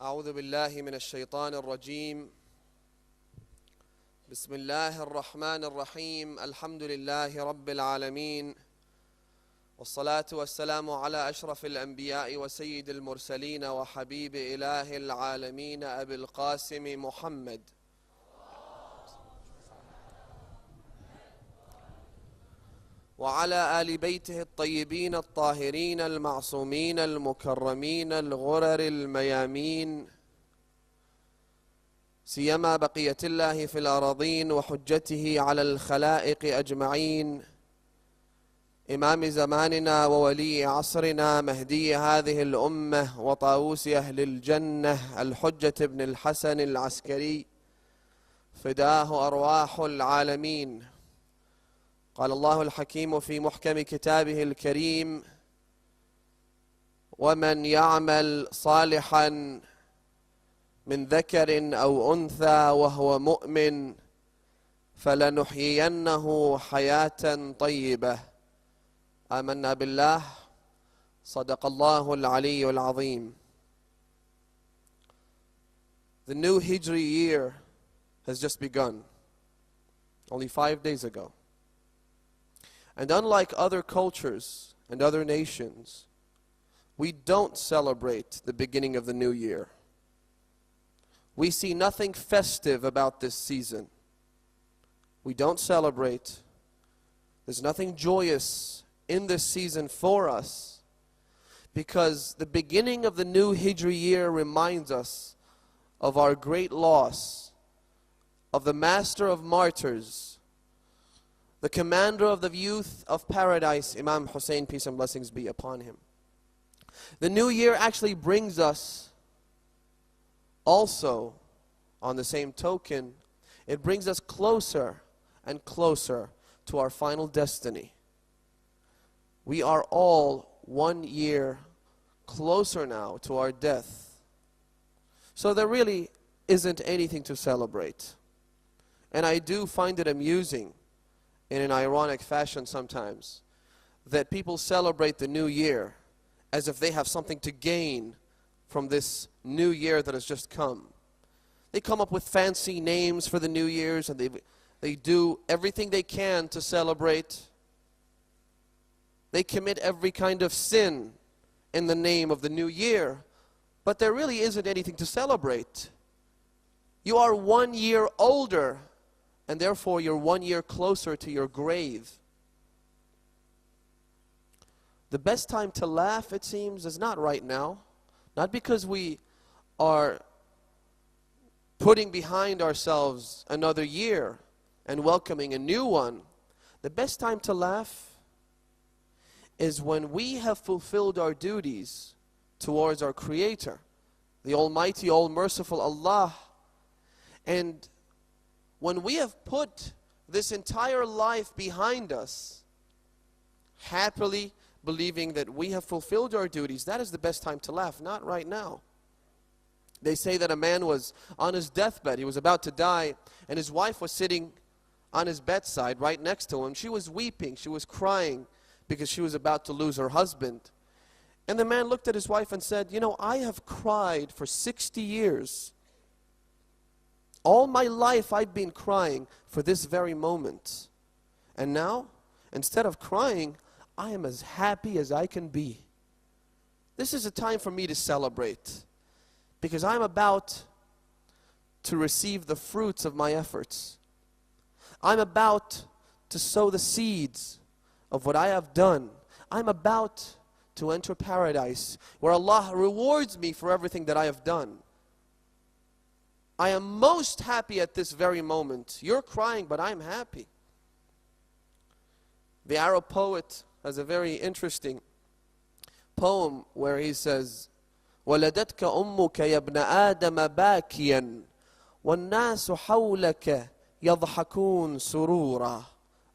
أعوذ بالله من الشيطان الرجيم. بسم الله الرحمن الرحيم. الحمد لله رب العالمين، والصلاة والسلام على أشرف الأنبياء وسيد المرسلين وحبيب إله العالمين أبي القاسم محمد وعلى آل بيته الطيبين الطاهرين المعصومين المكرمين الغرر الميامين، سيما بقية الله في الأراضين وحجته على الخلائق أجمعين، إمام زماننا وولي عصرنا مهدي هذه الأمة وطاووس أهل الجنة الحجة بن الحسن العسكري، فداه أرواح العالمين. قال الله الحكيم في محكم كتابه الكريم: ومن يعمل صالحا من ذكر أو أنثى وهو مؤمن فلنحيينه حياة طيبة. آمنا بالله. صدق الله العلي العظيم. The new Hijri year has just begun, only 5 days ago. And unlike other cultures and other nations, we don't celebrate the beginning of the new year. We see nothing festive about this season. We don't celebrate. There's nothing joyous in this season for us, because the beginning of the new Hijri year reminds us of our great loss, of the master of martyrs, the commander of the youth of paradise, Imam Hussein, peace and blessings be upon him. The new year actually brings us also, on the same token, it brings us closer and closer to our final destiny. We are all 1 year closer now to our death. So there really isn't anything to celebrate. And I do find it amusing, in an ironic fashion sometimes, that people celebrate the new year as if they have something to gain from this new year that has just come. They come up with fancy names for the New Year's, and they do everything they can to celebrate. They commit every kind of sin in the name of the new year, but there really isn't anything to celebrate. You are 1 year older, and therefore you're 1 year closer to your grave. The best time to laugh, it seems, is not right now. Not because we are putting behind ourselves another year and welcoming a new one. The best time to laugh is when we have fulfilled our duties towards our Creator, the Almighty, All-Merciful Allah, and when we have put this entire life behind us, happily believing that we have fulfilled our duties, that is the best time to laugh, not right now. They say that a man was on his deathbed, he was about to die, and his wife was sitting on his bedside right next to him. She was weeping, she was crying because she was about to lose her husband. And the man looked at his wife and said, "You know, I have cried for 60 years. All my life I've been crying for this very moment. And now, instead of crying, I am as happy as I can be. This is a time for me to celebrate, because I'm about to receive the fruits of my efforts. I'm about to sow the seeds of what I have done. I'm about to enter paradise, where Allah rewards me for everything that I have done. I am most happy at this very moment. You're crying, but I'm happy." The Arab poet has a very interesting poem where he says, وَلَدَتْكَ أُمُّكَ يَا ابْنَ آدَمَ بَاكِيًا وَالنَّاسُ حَوْلَكَ يَضْحَكُونَ سُرُورًا.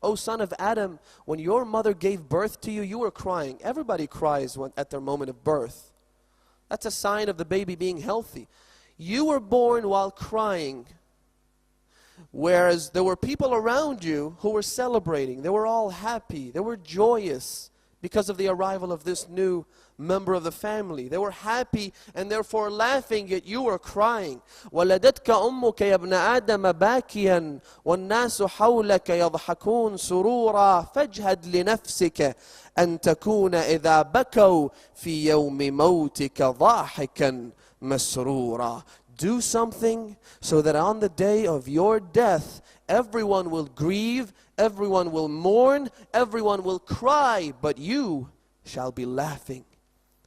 O son of Adam, when your mother gave birth to you, you were crying. Everybody cries at their moment of birth. That's a sign of the baby being healthy. You were born while crying, whereas there were people around you who were celebrating. They were all happy. They were joyous because of the arrival of this new member of the family. They were happy and therefore laughing, yet you were crying. وَلَدَتْكَ أُمُّكَ يَا ابْنَ آدَمَ بَاكِيًا وَالنَّاسُ حَوْلَكَ يَضْحَكُونَ سُرُورًا فَاجْهَدْ لِنَفْسِكَ أَن تَكُونَ إِذَا بَكَوْا فِي يَوْمِ مَوْتِكَ ضَاحِكًا مَسْرُورًا. Do something so that on the day of your death, everyone will grieve, everyone will mourn, everyone will cry, but you shall be laughing.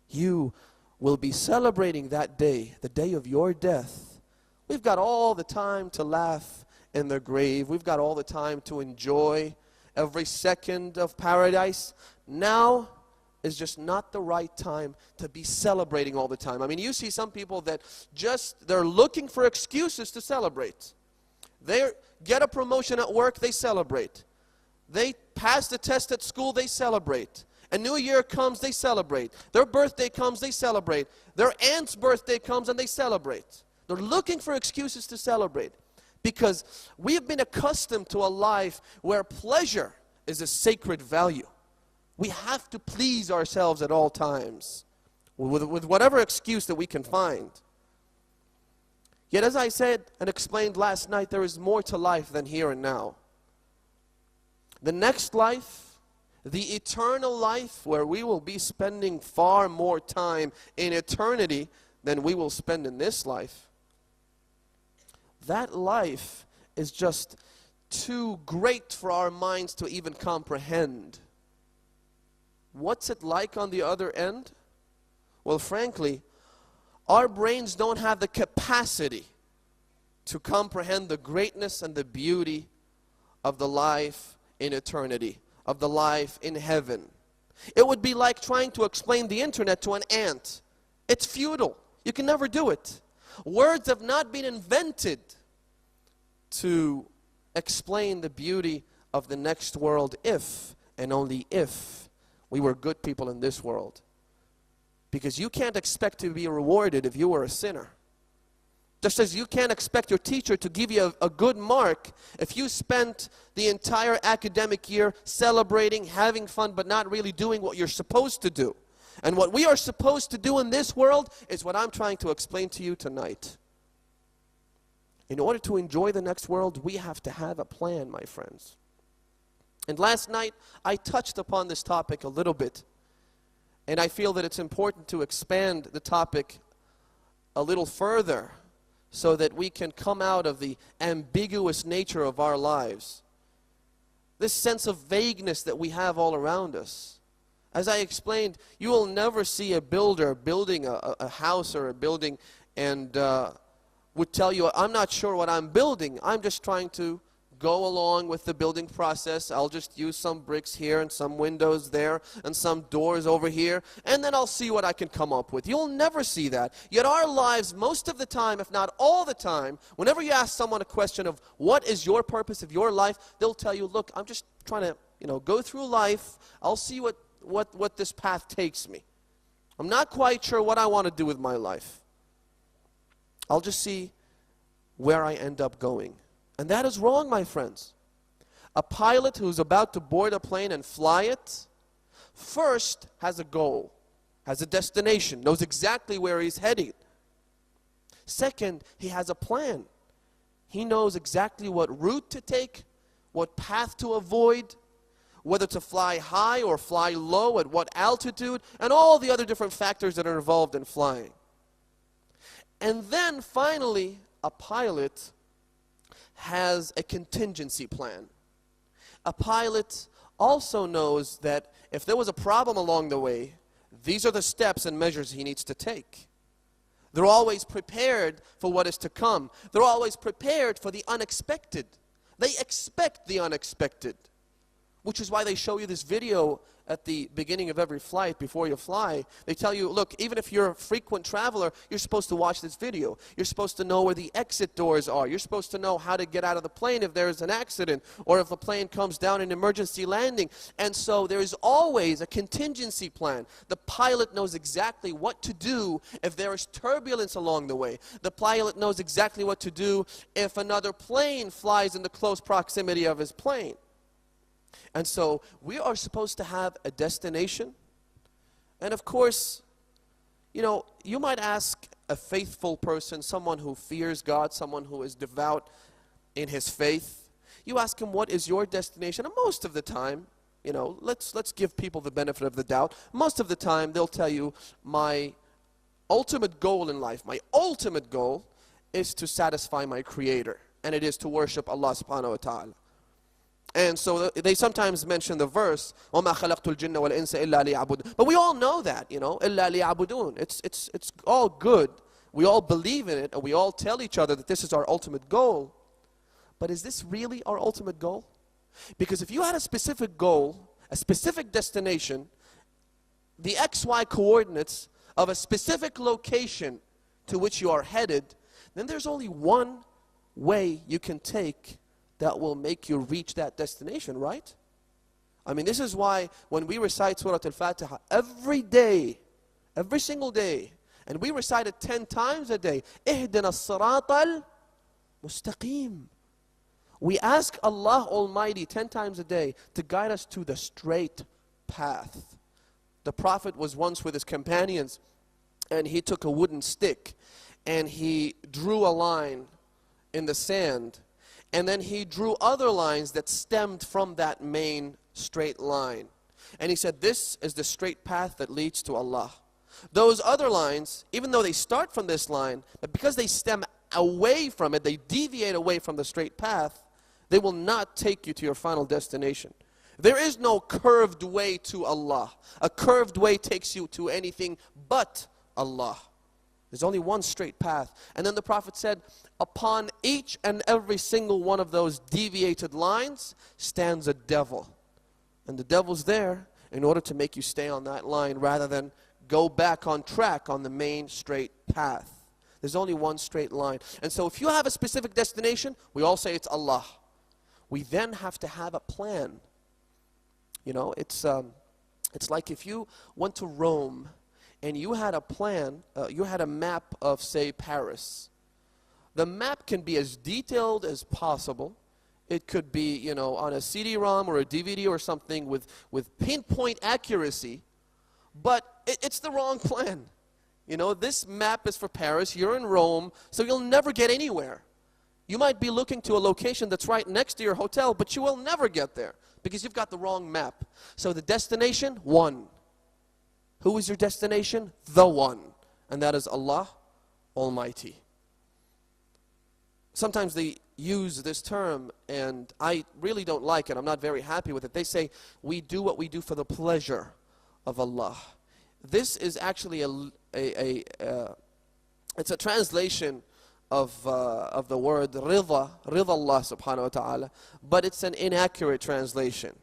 You will be celebrating that day, the day of your death. We've got all the time to laugh in the grave. We've got all the time to enjoy every second of paradise. Now is just not the right time to be celebrating all the time. I mean, you see some people that they're looking for excuses to celebrate. They get a promotion at work, they celebrate. They pass the test at school, they celebrate. A new year comes, they celebrate. Their birthday comes, they celebrate. Their aunt's birthday comes and they celebrate. They're looking for excuses to celebrate because we have been accustomed to a life where pleasure is a sacred value. We have to please ourselves at all times with whatever excuse that we can find. Yet as I said and explained last night, there is more to life than here and now. The next life, the eternal life, where we will be spending far more time in eternity than we will spend in this life. That life is just too great for our minds to even comprehend. What's it like on the other end? Well, frankly, our brains don't have the capacity to comprehend the greatness and the beauty of the life in eternity, of the life in heaven. It would be like trying to explain the internet to an ant. It's futile. You can never do it. Words have not been invented to explain the beauty of the next world if, and only if, we were good people in this world. Because you can't expect to be rewarded if you were a sinner. Just as you can't expect your teacher to give you a good mark if you spent the entire academic year celebrating, having fun, but not really doing what you're supposed to do. And what we are supposed to do in this world is what I'm trying to explain to you tonight. In order to enjoy the next world, we have to have a plan, my friends. And last night, I touched upon this topic a little bit. And I feel that it's important to expand the topic a little further so that we can come out of the ambiguous nature of our lives. This sense of vagueness that we have all around us. As I explained, you will never see a builder building a house or a building and would tell you, I'm not sure what I'm building. I'm just trying to go along with the building process. I'll just use some bricks here and some windows there and some doors over here, and then I'll see what I can come up with. You'll never see that. Yet our lives, most of the time, if not all the time, whenever you ask someone a question of what is your purpose of your life, they'll tell you, look, I'm just trying to, go through life. I'll see what this path takes me. I'm not quite sure what I want to do with my life. I'll just see where I end up going. And that is wrong, my friends. A pilot who's about to board a plane and fly it, first has a goal, has a destination, knows exactly where he's heading. Second, he has a plan. He knows exactly what route to take, what path to avoid, whether to fly high or fly low, at what altitude, and all the other different factors that are involved in flying. And then finally, a pilot has a contingency plan. A pilot also knows that if there was a problem along the way, these are the steps and measures he needs to take. They're always prepared for what is to come. They're always prepared for the unexpected. They expect the unexpected, which is why they show you this video at the beginning of every flight before you fly. They tell you, look, even if you're a frequent traveler, you're supposed to watch this video. You're supposed to know where the exit doors are. You're supposed to know how to get out of the plane if there's an accident or if the plane comes down in emergency landing. And so there is always a contingency plan. The pilot knows exactly what to do if there is turbulence along the way. The pilot knows exactly what to do if another plane flies in the close proximity of his plane. And so we are supposed to have a destination. And of course, you know, you might ask a faithful person, someone who fears God, someone who is devout in his faith. You ask him, what is your destination? And most of the time, you know, let's give people the benefit of the doubt. Most of the time, they'll tell you, my ultimate goal in life, my ultimate goal is to satisfy my Creator. And it is to worship Allah subhanahu wa ta'ala. And so they sometimes mention the verse, وَمَا خَلَقْتُ الْجِنَّ وَالْإِنسَ إِلَّا لِيَعْبُدُونَ. But we all know that, you know, إِلَّا لِيَعْبُدُونَ. It's all good. We all believe in it, and we all tell each other that this is our ultimate goal. But is this really our ultimate goal? Because if you had a specific goal, a specific destination, the XY coordinates of a specific location to which you are headed, then there's only one way you can take that will make you reach that destination, right? I mean, this is why when we recite Surah Al-Fatiha every day, every single day, and we recite it 10 times a day, اهدنا الصراط المستقيم. We ask Allah Almighty 10 times a day to guide us to the straight path. The Prophet was once with his companions, and he took a wooden stick, and he drew a line in the sand, and then he drew other lines that stemmed from that main straight line. And he said, this is the straight path that leads to Allah. Those other lines, even though they start from this line, but because they stem away from it, they deviate away from the straight path, they will not take you to your final destination. There is no curved way to Allah. A curved way takes you to anything but Allah. There's only one straight path. And then the Prophet said, upon each and every single one of those deviated lines stands a devil. And the devil's there in order to make you stay on that line rather than go back on track on the main straight path. There's only one straight line. And so if you have a specific destination, we all say it's Allah. We then have to have a plan. You know, it's like if you went to Rome and you had a plan, you had a map of, say, Paris. The map can be as detailed as possible. It could be, you know, on a CD-ROM or a DVD or something with pinpoint accuracy, but it's the wrong plan. You know, this map is for Paris, you're in Rome, so you'll never get anywhere. You might be looking to a location that's right next to your hotel, but you will never get there because you've got the wrong map. So the destination, one. Who is your destination? The one. And that is Allah Almighty. Sometimes they use this term, and I really don't like it. I'm not very happy with it. They say, we do what we do for the pleasure of Allah. This is actually it's a translation of the word rida Allah subhanahu wa ta'ala, but it's an inaccurate translation.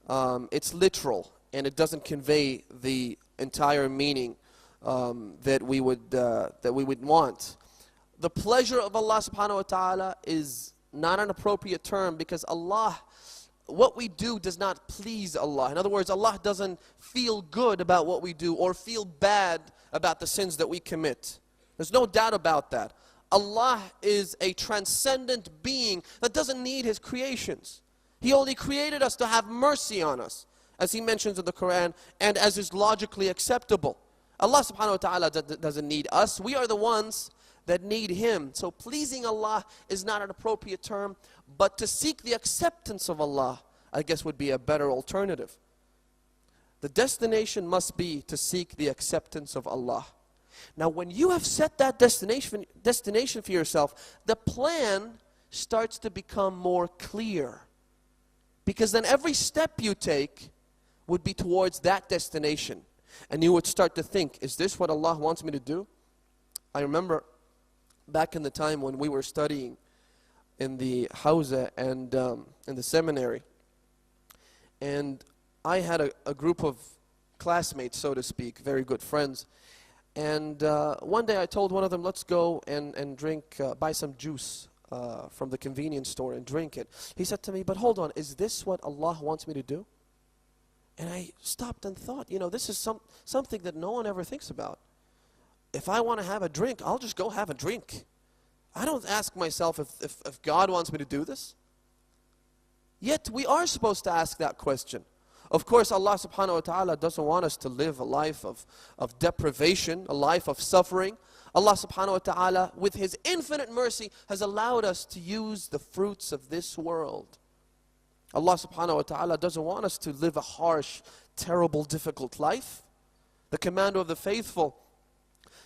It's literal, and it doesn't convey the entire meaning that we would want. The pleasure of Allah subhanahu wa ta'ala is not an appropriate term because Allah, what we do does not please Allah. In other words, Allah doesn't feel good about what we do or feel bad about the sins that we commit. There's no doubt about that. Allah is a transcendent being that doesn't need His creations. He only created us to have mercy on us, as He mentions in the Quran, and as is logically acceptable. Allah subhanahu wa ta'ala doesn't need us. We are the ones that need Him. So pleasing Allah is not an appropriate term, but to seek the acceptance of Allah, I guess, would be a better alternative. The destination must be to seek the acceptance of Allah. Now when you have set that destination for yourself, the plan starts to become more clear. Because then every step you take would be towards that destination. And you would start to think, is this what Allah wants me to do? I remember back in the time when we were studying in the Hawza and in the seminary, and I had a group of classmates, so to speak, very good friends. And one day I told one of them, let's go and drink, buy some juice from the convenience store and drink it. He said to me, but hold on, is this what Allah wants me to do? And I stopped and thought, you know, this is something that no one ever thinks about. If I want to have a drink, I'll just go have a drink. I don't ask myself if God wants me to do this. Yet we are supposed to ask that question. Of course, Allah subhanahu wa ta'ala doesn't want us to live a life of deprivation, a life of suffering. Allah subhanahu wa ta'ala, with His infinite mercy, has allowed us to use the fruits of this world. Allah subhanahu wa ta'ala doesn't want us to live a harsh, terrible, difficult life. The commander of the faithful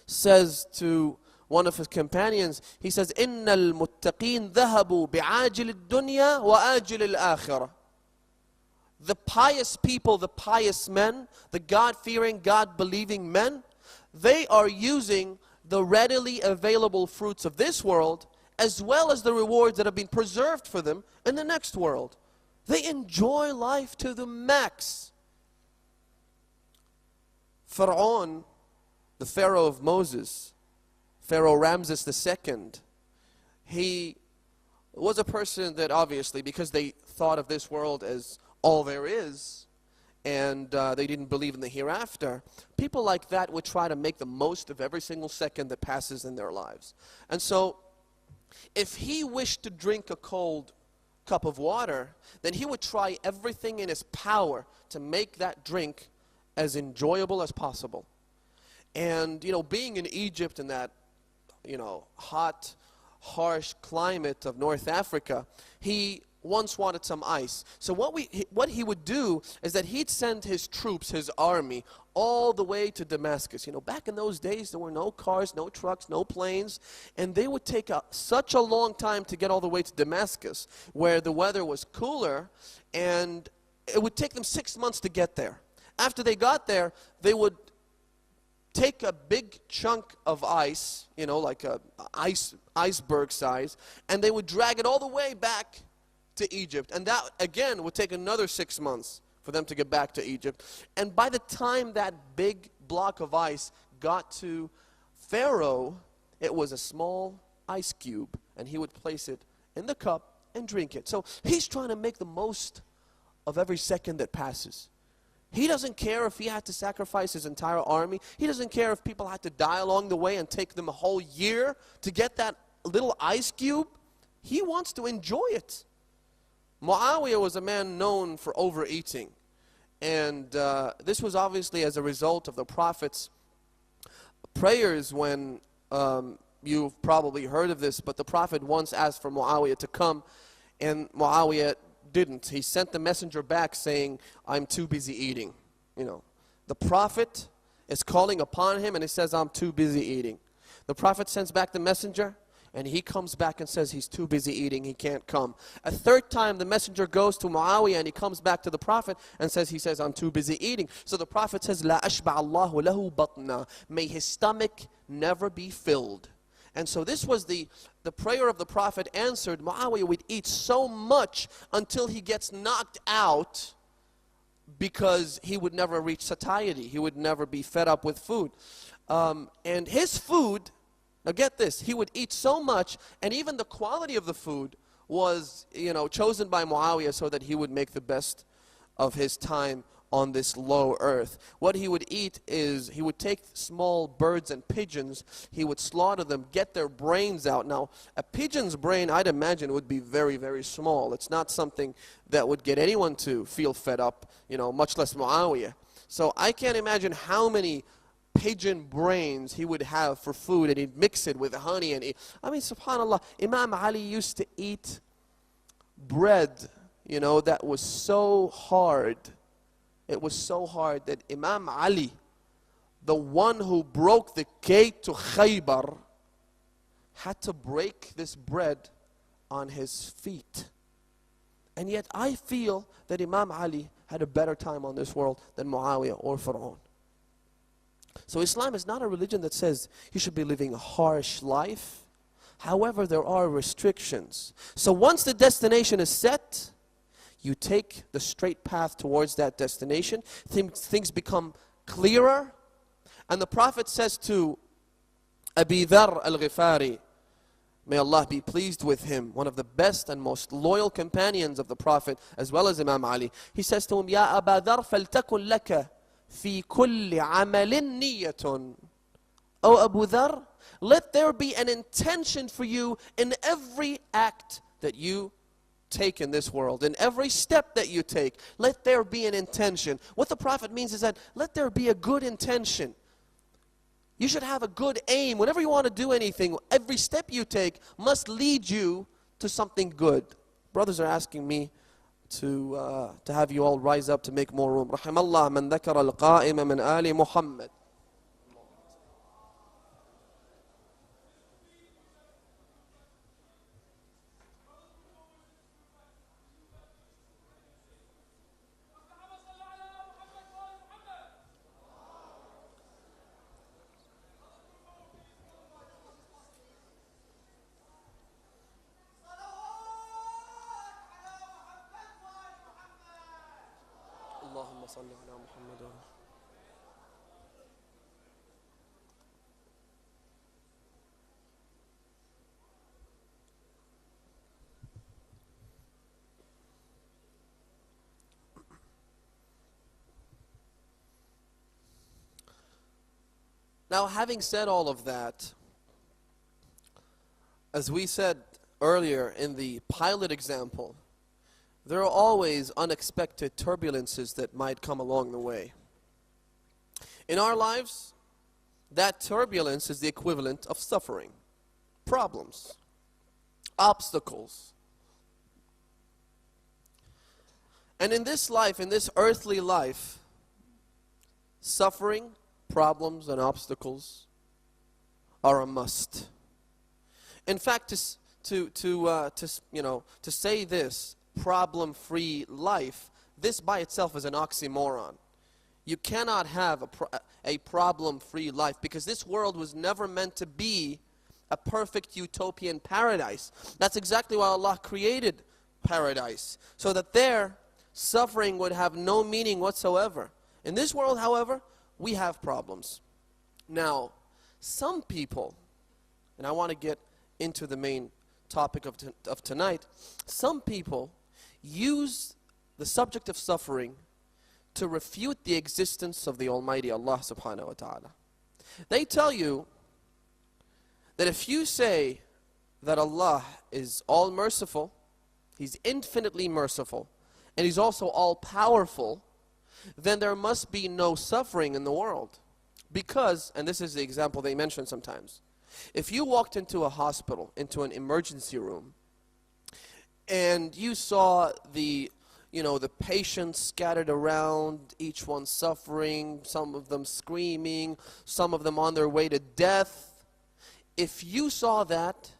says to one of his companions, he says, إِنَّ الْمُتَّقِينَ ذَهَبُوا بِعَاجِلِ الدُّنْيَا وَآجِلِ الْآخِرَةِ. The pious people, the pious men, the God-fearing, God-believing men, they are using the readily available fruits of this world as well as the rewards that have been preserved for them in the next world. They enjoy life to the max. Pharaoh, the Pharaoh of Moses, Pharaoh Ramses II, he was a person that obviously, because they thought of this world as all there is, and they didn't believe in the hereafter, people like that would try to make the most of every single second that passes in their lives. And so, if he wished to drink a cold cup of water, then he would try everything in his power to make that drink as enjoyable as possible. And, being in Egypt in that, hot, harsh climate of North Africa, he once wanted some ice. So what he would do is that he'd send his troops, his army, all the way to Damascus. Back in those days, there were no cars, no trucks, no planes, and they would take such a long time to get all the way to Damascus, where the weather was cooler, and it would take them 6 months to get there. After they got there, they would take a big chunk of ice, like a iceberg size, and they would drag it all the way back to Egypt. And that, again, would take another 6 months for them to get back to Egypt. And by the time that big block of ice got to Pharaoh, it was a small ice cube, and he would place it in the cup and drink it. So he's trying to make the most of every second that passes. He doesn't care if he had to sacrifice his entire army. He doesn't care if people had to die along the way and take them a whole year to get that little ice cube. He wants to enjoy it. Muawiyah was a man known for overeating. And this was obviously as a result of the Prophet's prayers when, you've probably heard of this, but the Prophet once asked for Muawiyah to come, and Muawiyah didn't. He sent the messenger back saying, I'm too busy eating. The Prophet is calling upon him and he says, I'm too busy eating. The Prophet sends back the messenger and he comes back and says he's too busy eating, he can't come. A third time the messenger goes to Muawiyah and he comes back to the Prophet and says, I'm too busy eating. So the Prophet says, La ashba Allahu lahu batna. May his stomach never be filled. And so this was the prayer of the Prophet answered. Muawiyah would eat so much until he gets knocked out, because he would never reach satiety. He would never be fed up with food. And his food, now get this, he would eat so much, and even the quality of the food was, chosen by Muawiyah so that he would make the best of his time on this low earth. What he would eat is, he would take small birds and pigeons, he would slaughter them, get their brains out. Now, a pigeon's brain, I'd imagine, would be very, very small. It's not something that would get anyone to feel fed up, much less Muawiyah. So I can't imagine how many pigeon brains he would have for food, and he'd mix it with honey and eat. I mean, subhanAllah, Imam Ali used to eat bread, that was so hard. It was so hard that Imam Ali, the one who broke the gate to Khaybar, had to break this bread on his feet. And yet I feel that Imam Ali had a better time on this world than Muawiyah or Fir'aun. So Islam is not a religion that says you should be living a harsh life. However, there are restrictions. So once the destination is set, you take the straight path towards that destination. Things become clearer. And the Prophet says to Abi Dharr al-Ghifari, may Allah be pleased with him, one of the best and most loyal companions of the Prophet, as well as Imam Ali. He says to him, Ya Aba Dharr, فَلْتَكُنْ لَكَ فِي كُلِّ عَمَلٍ نِيَّةٌ. O Abu Dharr, let there be an intention for you in every act that you take in this world, in every step that you take, let there be an intention. What the Prophet means is that let there be a good intention. You should have a good aim. Whenever you want to do anything, every step you take must lead you to something good. Brothers are asking me to have you all rise up to make more room. Rahimallah man dhakara al-qa'ima min ali Muhammad. اللهم صل على محمد. Now, having said all of that, as we said earlier in the pilot example, there are always unexpected turbulences that might come along the way. In our lives, that turbulence is the equivalent of suffering, problems, obstacles. And in this life, in this earthly life, suffering, problems, and obstacles are a must. In fact, to say this, problem-free life, this by itself is an oxymoron. You cannot have a problem-free life, because this world was never meant to be a perfect utopian paradise. That's exactly why Allah created paradise, so that there, suffering would have no meaning whatsoever. In this world, however, we have problems. Now, some people, and I want to get into the main topic of tonight, some people use the subject of suffering to refute the existence of the Almighty Allah subhanahu wa ta'ala. They tell you that if you say that Allah is all merciful, He's infinitely merciful, and He's also all powerful, then there must be no suffering in the world. Because, and this is the example they mention sometimes, if you walked into a hospital, into an emergency room, and you saw the patients scattered around, each one suffering, some of them screaming, some of them on their way to death, if you saw that,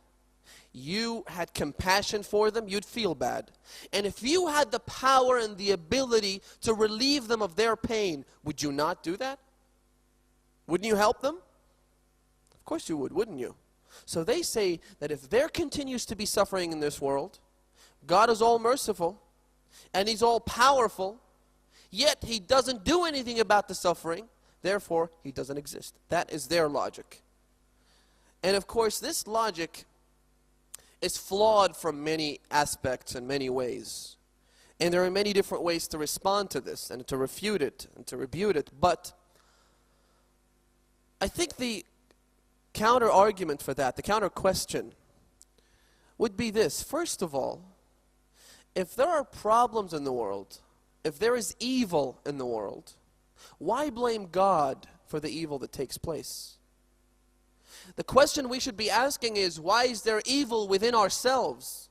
you had compassion for them, you'd feel bad. And if you had the power and the ability to relieve them of their pain, would you not do that? Wouldn't you help them? Of course you would, wouldn't you? So they say that if there continues to be suffering in this world, God is all merciful and He's all powerful, yet He doesn't do anything about the suffering, therefore He doesn't exist. That is their logic. And of course this logic is flawed from many aspects and many ways. And there are many different ways to respond to this and to refute it and to rebuke it. But I think the counter argument for that, the counter question, would be this. First of all, if there are problems in the world, if there is evil in the world, why blame God for the evil that takes place? The question we should be asking is, why is there evil within ourselves?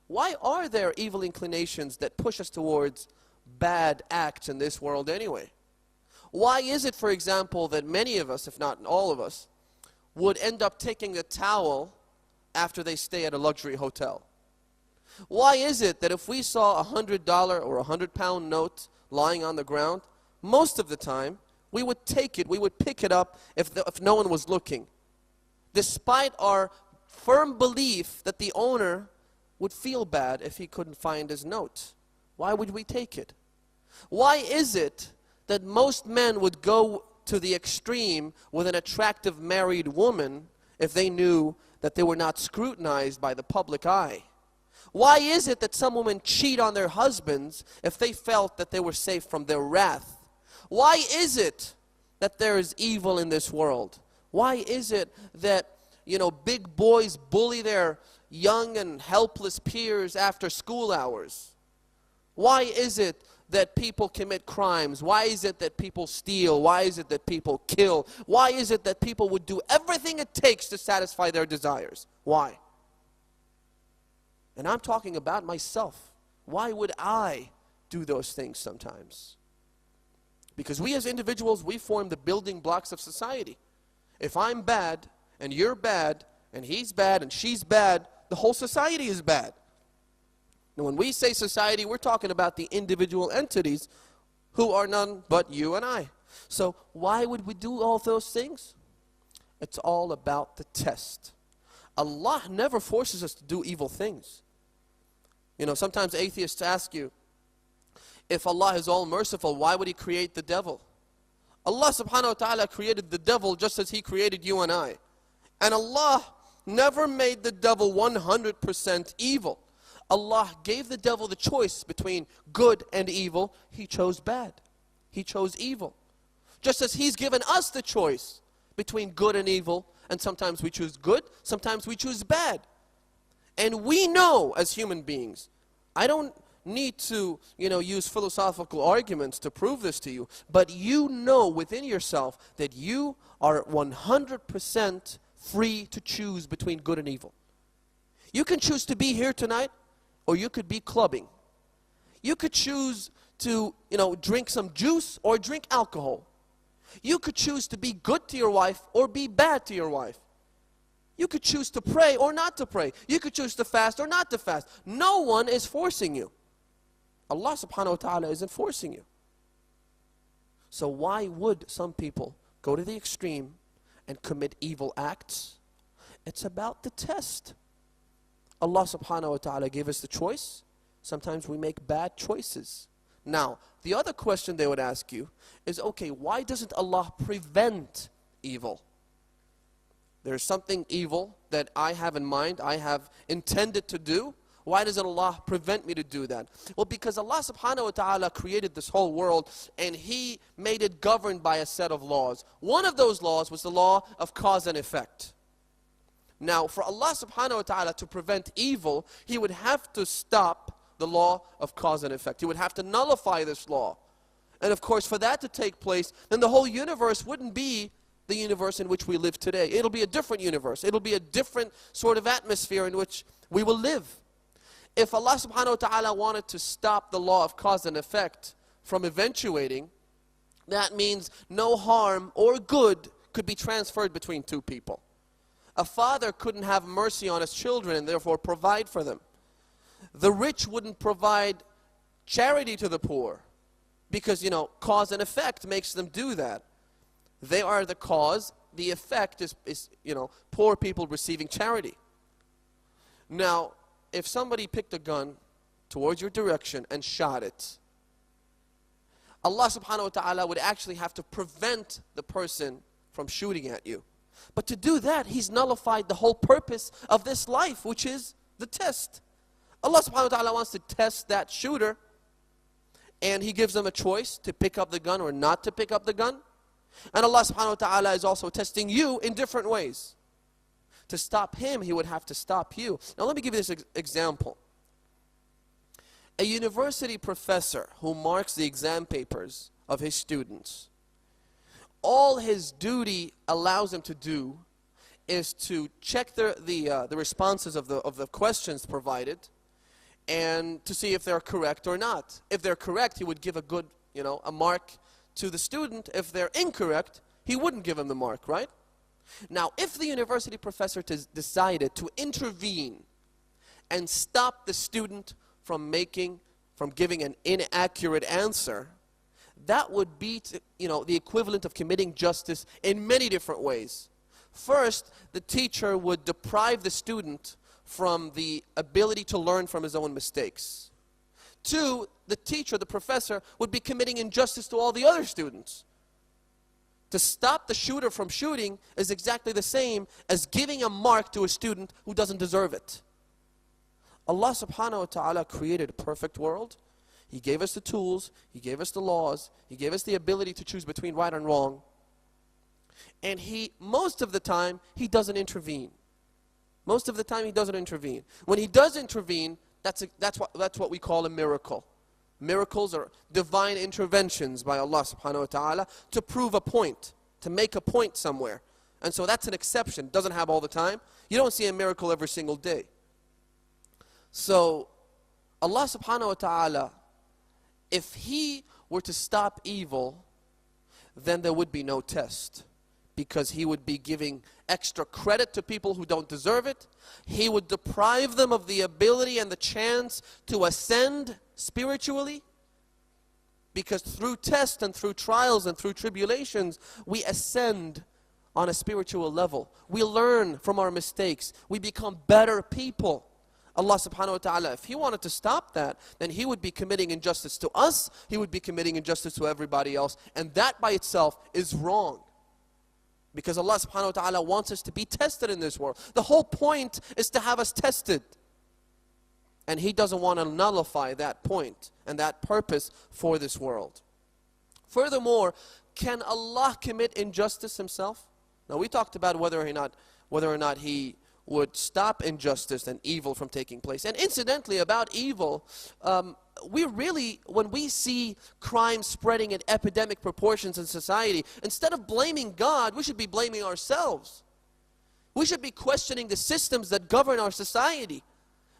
Why are there evil inclinations that push us towards bad acts in this world anyway? Why is it, for example, that many of us, if not all of us, would end up taking a towel after they stay at a luxury hotel? Why is it that if we saw $100 or £100 note lying on the ground, most of the time we would take it, we would pick it up if no one was looking, despite our firm belief that the owner would feel bad if he couldn't find his note? Why would we take it? Why is it that most men would go to the extreme with an attractive married woman if they knew that they were not scrutinized by the public eye? Why is it that some women cheat on their husbands if they felt that they were safe from their wrath? Why is it that there is evil in this world? Why is it that, big boys bully their, young and helpless peers after school hours? Why is it that people commit crimes? Why is it that people steal? Why is it that people kill? Why is it that people would do everything it takes to satisfy their desires? Why? And I'm talking about myself. Why would I do those things sometimes? Because we as individuals, we form the building blocks of society. If I'm bad, and you're bad, and he's bad, and she's bad, the whole society is bad. Now when we say society, we're talking about the individual entities who are none but you and I. So why would we do all those things? It's all about the test. Allah never forces us to do evil things. You know, sometimes atheists ask you, if Allah is all merciful, why would He create the devil? Allah subhanahu wa ta'ala created the devil just as He created you and I. And Allah never made the devil 100% evil. Allah gave the devil the choice between good and evil. He chose bad. He chose evil. Just as He's given us the choice between good and evil, and sometimes we choose good, sometimes we choose bad. And we know as human beings, I don't need to, use philosophical arguments to prove this to you, but you know within yourself that you are 100% free to choose between good and evil. You can choose to be here tonight, or you could be clubbing. You could choose to, drink some juice or drink alcohol. You could choose to be good to your wife or be bad to your wife. You could choose to pray or not to pray. You could choose to fast or not to fast. No one is forcing you. Allah subhanahu wa ta'ala isn't forcing you. So why would some people go to the extreme and commit evil acts? It's about the test. Allah subhanahu wa ta'ala gave us the choice. Sometimes we make bad choices. Now, the other question they would ask you is, okay, why doesn't Allah prevent evil? There's something evil that I have in mind, I have intended to do. Why doesn't Allah prevent me to do that? Well, because Allah subhanahu wa ta'ala created this whole world and He made it governed by a set of laws. One of those laws was the law of cause and effect. Now, for Allah subhanahu wa ta'ala to prevent evil, He would have to stop the law of cause and effect. He would have to nullify this law. And of course, for that to take place, then the whole universe wouldn't be the universe in which we live today. It'll be a different universe. It'll be a different sort of atmosphere in which we will live. If Allah subhanahu wa ta'ala wanted to stop the law of cause and effect from eventuating, that means no harm or good could be transferred between two people. A father couldn't have mercy on his children and therefore provide for them. The rich wouldn't provide charity to the poor because, cause and effect makes them do that. They are the cause. The effect is poor people receiving charity. Now, if somebody picked a gun towards your direction and shot it, Allah subhanahu wa ta'ala would actually have to prevent the person from shooting at you. But to do that, He's nullified the whole purpose of this life, which is the test. Allah subhanahu wa ta'ala wants to test that shooter, and He gives them a choice to pick up the gun or not to pick up the gun. And Allah subhanahu wa ta'ala is also testing you in different ways. To stop him, He would have to stop you. Now let me give you this example. A university professor who marks the exam papers of his students, all his duty allows him to do is to check the responses of the questions provided and to see if they're correct or not. If they're correct, he would give a good, a mark to the student. If they're incorrect, he wouldn't give him the mark, right? Now, if the university professor decided to intervene and stop the student from giving an inaccurate answer, that would be, the equivalent of committing justice in many different ways. First, the teacher would deprive the student from the ability to learn from his own mistakes. Two, the teacher, the professor, would be committing injustice to all the other students. To stop the shooter from shooting is exactly the same as giving a mark to a student who doesn't deserve it. Allah subhanahu wa ta'ala created a perfect world. He gave us the tools, He gave us the laws, He gave us the ability to choose between right and wrong. And most of the time, He doesn't intervene. Most of the time He doesn't intervene. When He does intervene, that's what we call a miracle. Miracles are divine interventions by Allah subhanahu wa ta'ala to prove a point, to make a point somewhere. And so that's an exception. It doesn't happen all the time. You don't see a miracle every single day. So Allah subhanahu wa ta'ala, if He were to stop evil, then there would be no test, because He would be giving extra credit to people who don't deserve it. He would deprive them of the ability and the chance to ascend spiritually, because through tests and through trials and through tribulations, we ascend on a spiritual level. We learn from our mistakes. We become better people. Allah subhanahu wa ta'ala, if He wanted to stop that, then He would be committing injustice to us. He would be committing injustice to everybody else. And that by itself is wrong. Because Allah subhanahu wa ta'ala wants us to be tested in this world. The whole point is to have us tested. And He doesn't want to nullify that point and that purpose for this world. Furthermore, can Allah commit injustice Himself? Now we talked about whether or not He would stop injustice and evil from taking place. And incidentally, about evil, when we see crime spreading in epidemic proportions in society, instead of blaming God, we should be blaming ourselves. We should be questioning the systems that govern our society.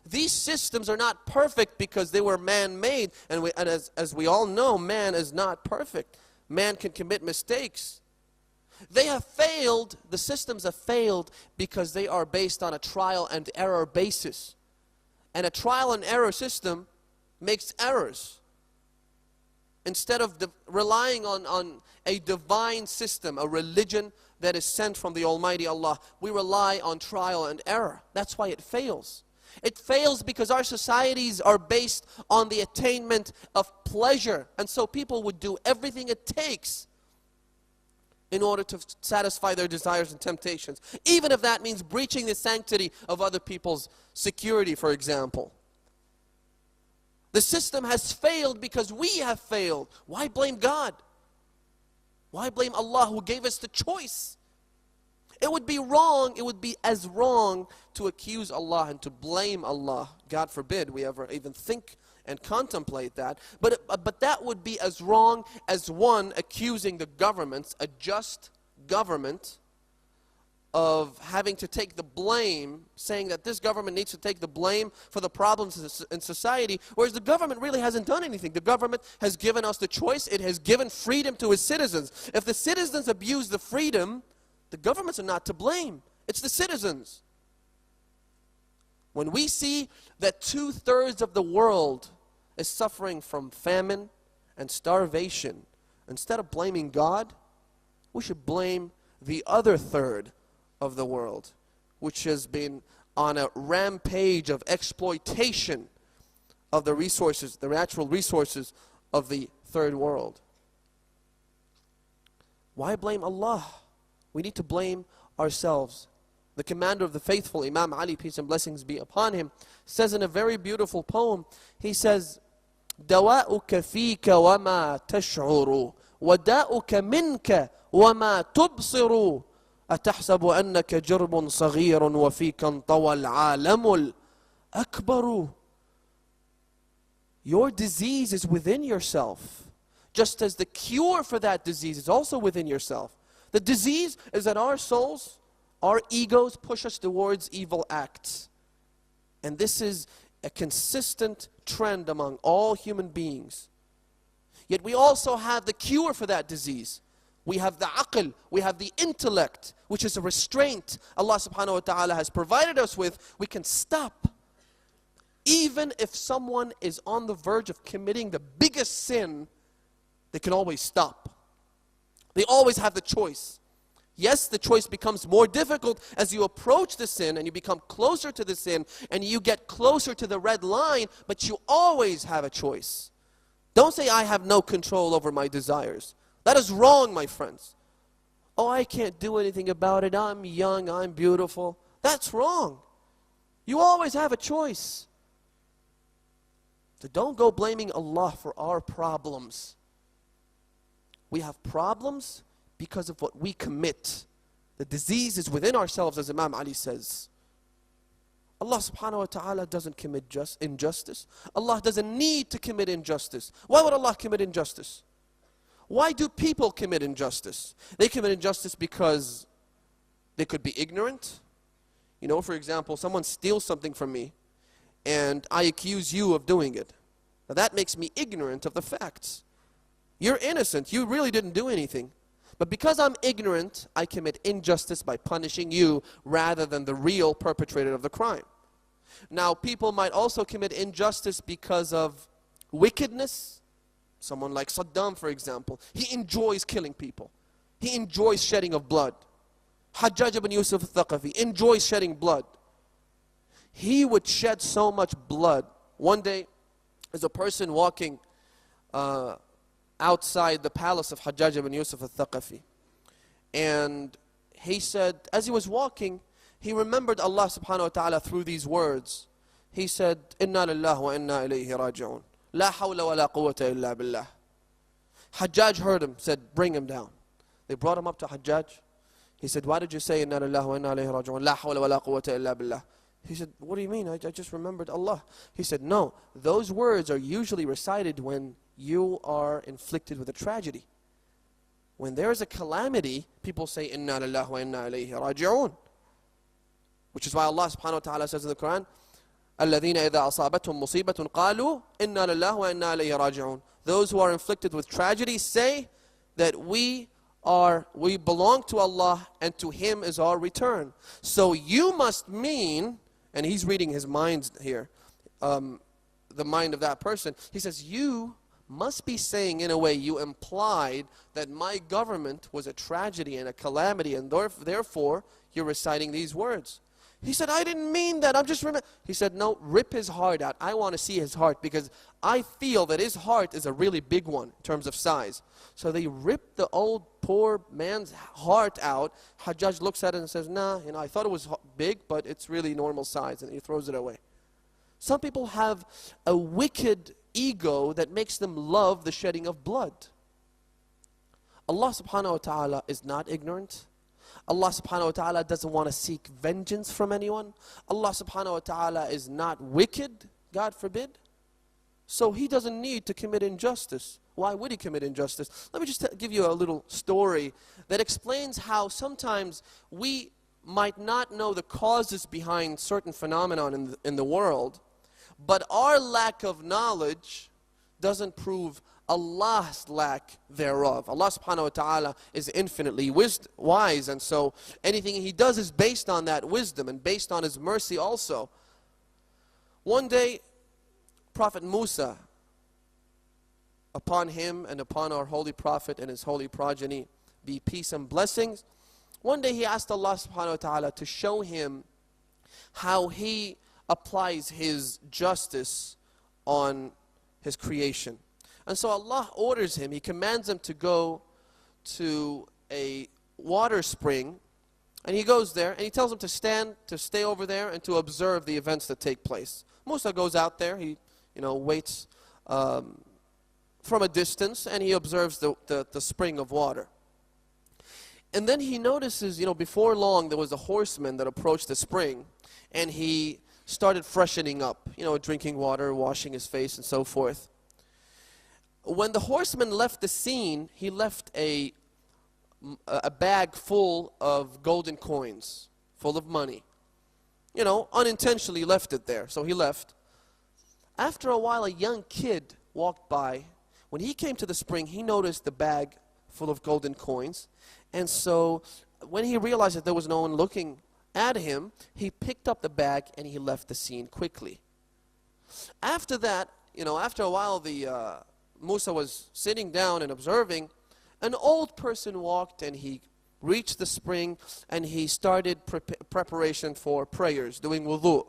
These systems are not perfect because they were man-made, and as we all know, man is not perfect. Man can commit mistakes. They have failed, the systems have failed because they are based on a trial and error basis. And a trial and error system makes errors. Instead of relying on a divine system, a religion that is sent from the Almighty Allah, we rely on trial and error. That's why it fails. It fails because our societies are based on the attainment of pleasure. And so people would do everything it takes in order to satisfy their desires and temptations, even if that means breaching the sanctity of other people's security, for example. The system has failed because we have failed. Why blame God? Why blame Allah who gave us the choice? It would be wrong, it would be as wrong to accuse Allah and to blame Allah. God forbid we ever even think and contemplate that. But that would be as wrong as one accusing the governments, a just government, of having to take the blame, saying that this government needs to take the blame for the problems in society, whereas the government really hasn't done anything. The government has given us the choice. It has given freedom to its citizens. If the citizens abuse the freedom, the governments are not to blame. It's the citizens. When we see that 2/3 of the world is suffering from famine and starvation, instead of blaming God, we should blame the other third of the world, which has been on a rampage of exploitation of the resources, the natural resources of the third world. Why blame Allah? We need to blame ourselves. The commander of the faithful, Imam Ali, peace and blessings be upon him, says in a very beautiful poem, he says, دواؤك فيك وما تشعر وداؤك منك وما تبصر أتحسب أنك جرم صغير وفيك انطوى العالم الأكبر. Your disease is within yourself, just as the cure for that disease is also within yourself. The disease is that our souls, our egos push us towards evil acts. And this is a consistent trend among all human beings. Yet we also have the cure for that disease. We have the aql, we have the intellect, which is a restraint Allah subhanahu wa ta'ala has provided us with. We can stop. Even if someone is on the verge of committing the biggest sin, they can always stop. They always have the choice. Yes, the choice becomes more difficult as you approach the sin and you become closer to the sin and you get closer to the red line, but you always have a choice. Don't say, I have no control over my desires. That is wrong, my friends. Oh, I can't do anything about it. I'm young, I'm beautiful. That's wrong. You always have a choice. So don't go blaming Allah for our problems. We have problems because of what we commit. The disease is within ourselves, as Imam Ali says. Allah subhanahu wa ta'ala doesn't commit injustice. Allah doesn't need to commit injustice. Why would Allah commit injustice? Why do people commit injustice? They commit injustice because they could be ignorant. You know, for example, someone steals something from me and I accuse you of doing it. Now that makes me ignorant of the facts. You're innocent. You really didn't do anything. But because I'm ignorant, I commit injustice by punishing you rather than the real perpetrator of the crime. Now, people might also commit injustice because of wickedness. Someone like Saddam, for example, he enjoys killing people. He enjoys shedding of blood. Hajjaj ibn Yusuf al-Thaqafi enjoys shedding blood. He would shed so much blood. One day, there's a person walking outside the palace of Hajjaj ibn Yusuf al-Thaqafi. And he said, as he was walking, he remembered Allah subhanahu wa ta'ala through these words. He said, Inna lillahi wa inna ilayhi raji'un. La hawla wa la quwwata illa billah. Hajjaj heard him, said, bring him down. They brought him up to Hajjaj. He said, why did you say, Inna lillahi wa inna ilayhi raji'un? La hawla wa la quwwata illa billah. He said, what do you mean? I just remembered Allah. He said, no, those words are usually recited when you are inflicted with a tragedy. When there is a calamity, people say, Inna lillahi wa inna ilayhi raji'un. Which is why Allah subhanahu wa ta'ala says in the Quran, الَّذِينَ إِذَا أَصَابَتْهُمْ مُصِيبَةٌ قَالُوا إِنَّا لِلَّهِ وَإِنَّا إِلَيْهِ رَاجِعُونَ. Those who are inflicted with tragedy say that we belong to Allah and to Him is our return. So you must mean, and he's reading his mind here, the mind of that person. He says, you must be saying, in a way, you implied that my government was a tragedy and a calamity, and therefore you're reciting these words. He said, I didn't mean that, I'm just remembering. He said, no, rip his heart out. I want to see his heart because I feel that his heart is a really big one in terms of size. So they ripped the old poor man's heart out. Hajjaj looks at it and says, nah, I thought it was big, but it's really normal size, and he throws it away. Some people have a wicked ego that makes them love the shedding of blood. Allah subhanahu wa ta'ala is not ignorant. Allah subhanahu wa ta'ala doesn't want to seek vengeance from anyone. Allah subhanahu wa ta'ala is not wicked, God forbid. So He doesn't need to commit injustice. Why would He commit injustice? Let me just give you a little story that explains how sometimes we might not know the causes behind certain phenomenon in the world, but our lack of knowledge doesn't prove Allah's lack thereof. Allah subhanahu wa ta'ala is infinitely wise, and so anything He does is based on that wisdom and based on His mercy also. One day, Prophet Musa, upon him and upon our holy Prophet and his holy progeny, be peace and blessings, one day he asked Allah subhanahu wa ta'ala to show him how He applies His justice on His creation. And so Allah orders him, He commands him to go to a water spring, and he goes there, and He tells him to stay over there and to observe the events that take place. Musa goes out there, he waits from a distance, and he observes the spring of water. And then he notices, before long there was a horseman that approached the spring, and he started freshening up, drinking water, washing his face, and so forth. When the horseman left the scene, he left a bag full of golden coins, full of money. Unintentionally left it there, so he left. After a while, a young kid walked by. When he came to the spring, he noticed the bag full of golden coins. And so when he realized that there was no one looking at him, he picked up the bag and he left the scene quickly. After that, after a while, Musa was sitting down and observing. An old person walked and he reached the spring and he started preparation for prayers, doing wudu.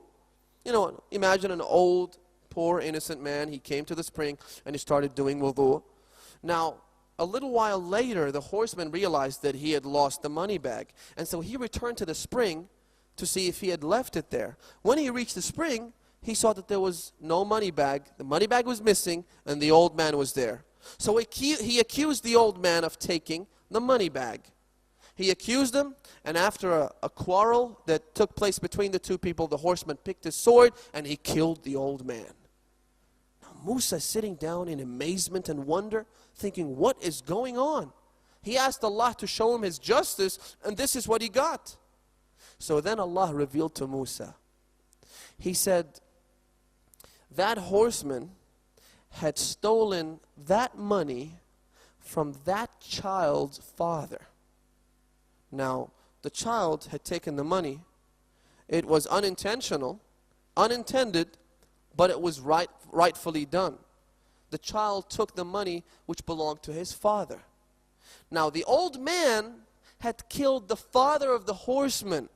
Imagine an old, poor, innocent man. He came to the spring and he started doing wudu. Now, a little while later, the horseman realized that he had lost the money bag. And so he returned to the spring to see if he had left it there. When he reached the spring, he saw that there was no money bag. The money bag was missing, and the old man was there. So he accused the old man of taking the money bag. He accused him, and after a quarrel that took place between the two people, the horseman picked his sword and he killed the old man. Now Musa is sitting down in amazement and wonder, thinking, what is going on? He asked Allah to show him His justice, and this is what he got. So then Allah revealed to Musa. He said, that horseman had stolen that money from that child's father. Now, the child had taken the money. It was unintentional, unintended, but it was rightfully done. The child took the money which belonged to his father. Now, the old man had killed the father of the horseman.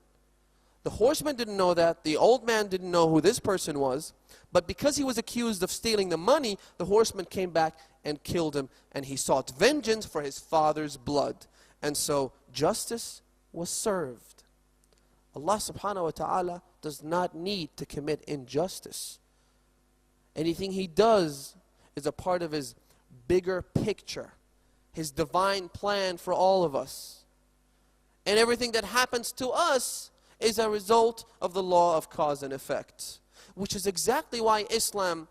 The horseman didn't know that. The old man didn't know who this person was. But because he was accused of stealing the money, the horseman came back and killed him. And he sought vengeance for his father's blood. And so justice was served. Allah subhanahu wa ta'ala does not need to commit injustice. Anything He does is a part of His bigger picture, His divine plan for all of us. And everything that happens to us is a result of the law of cause and effect, which is exactly why Islam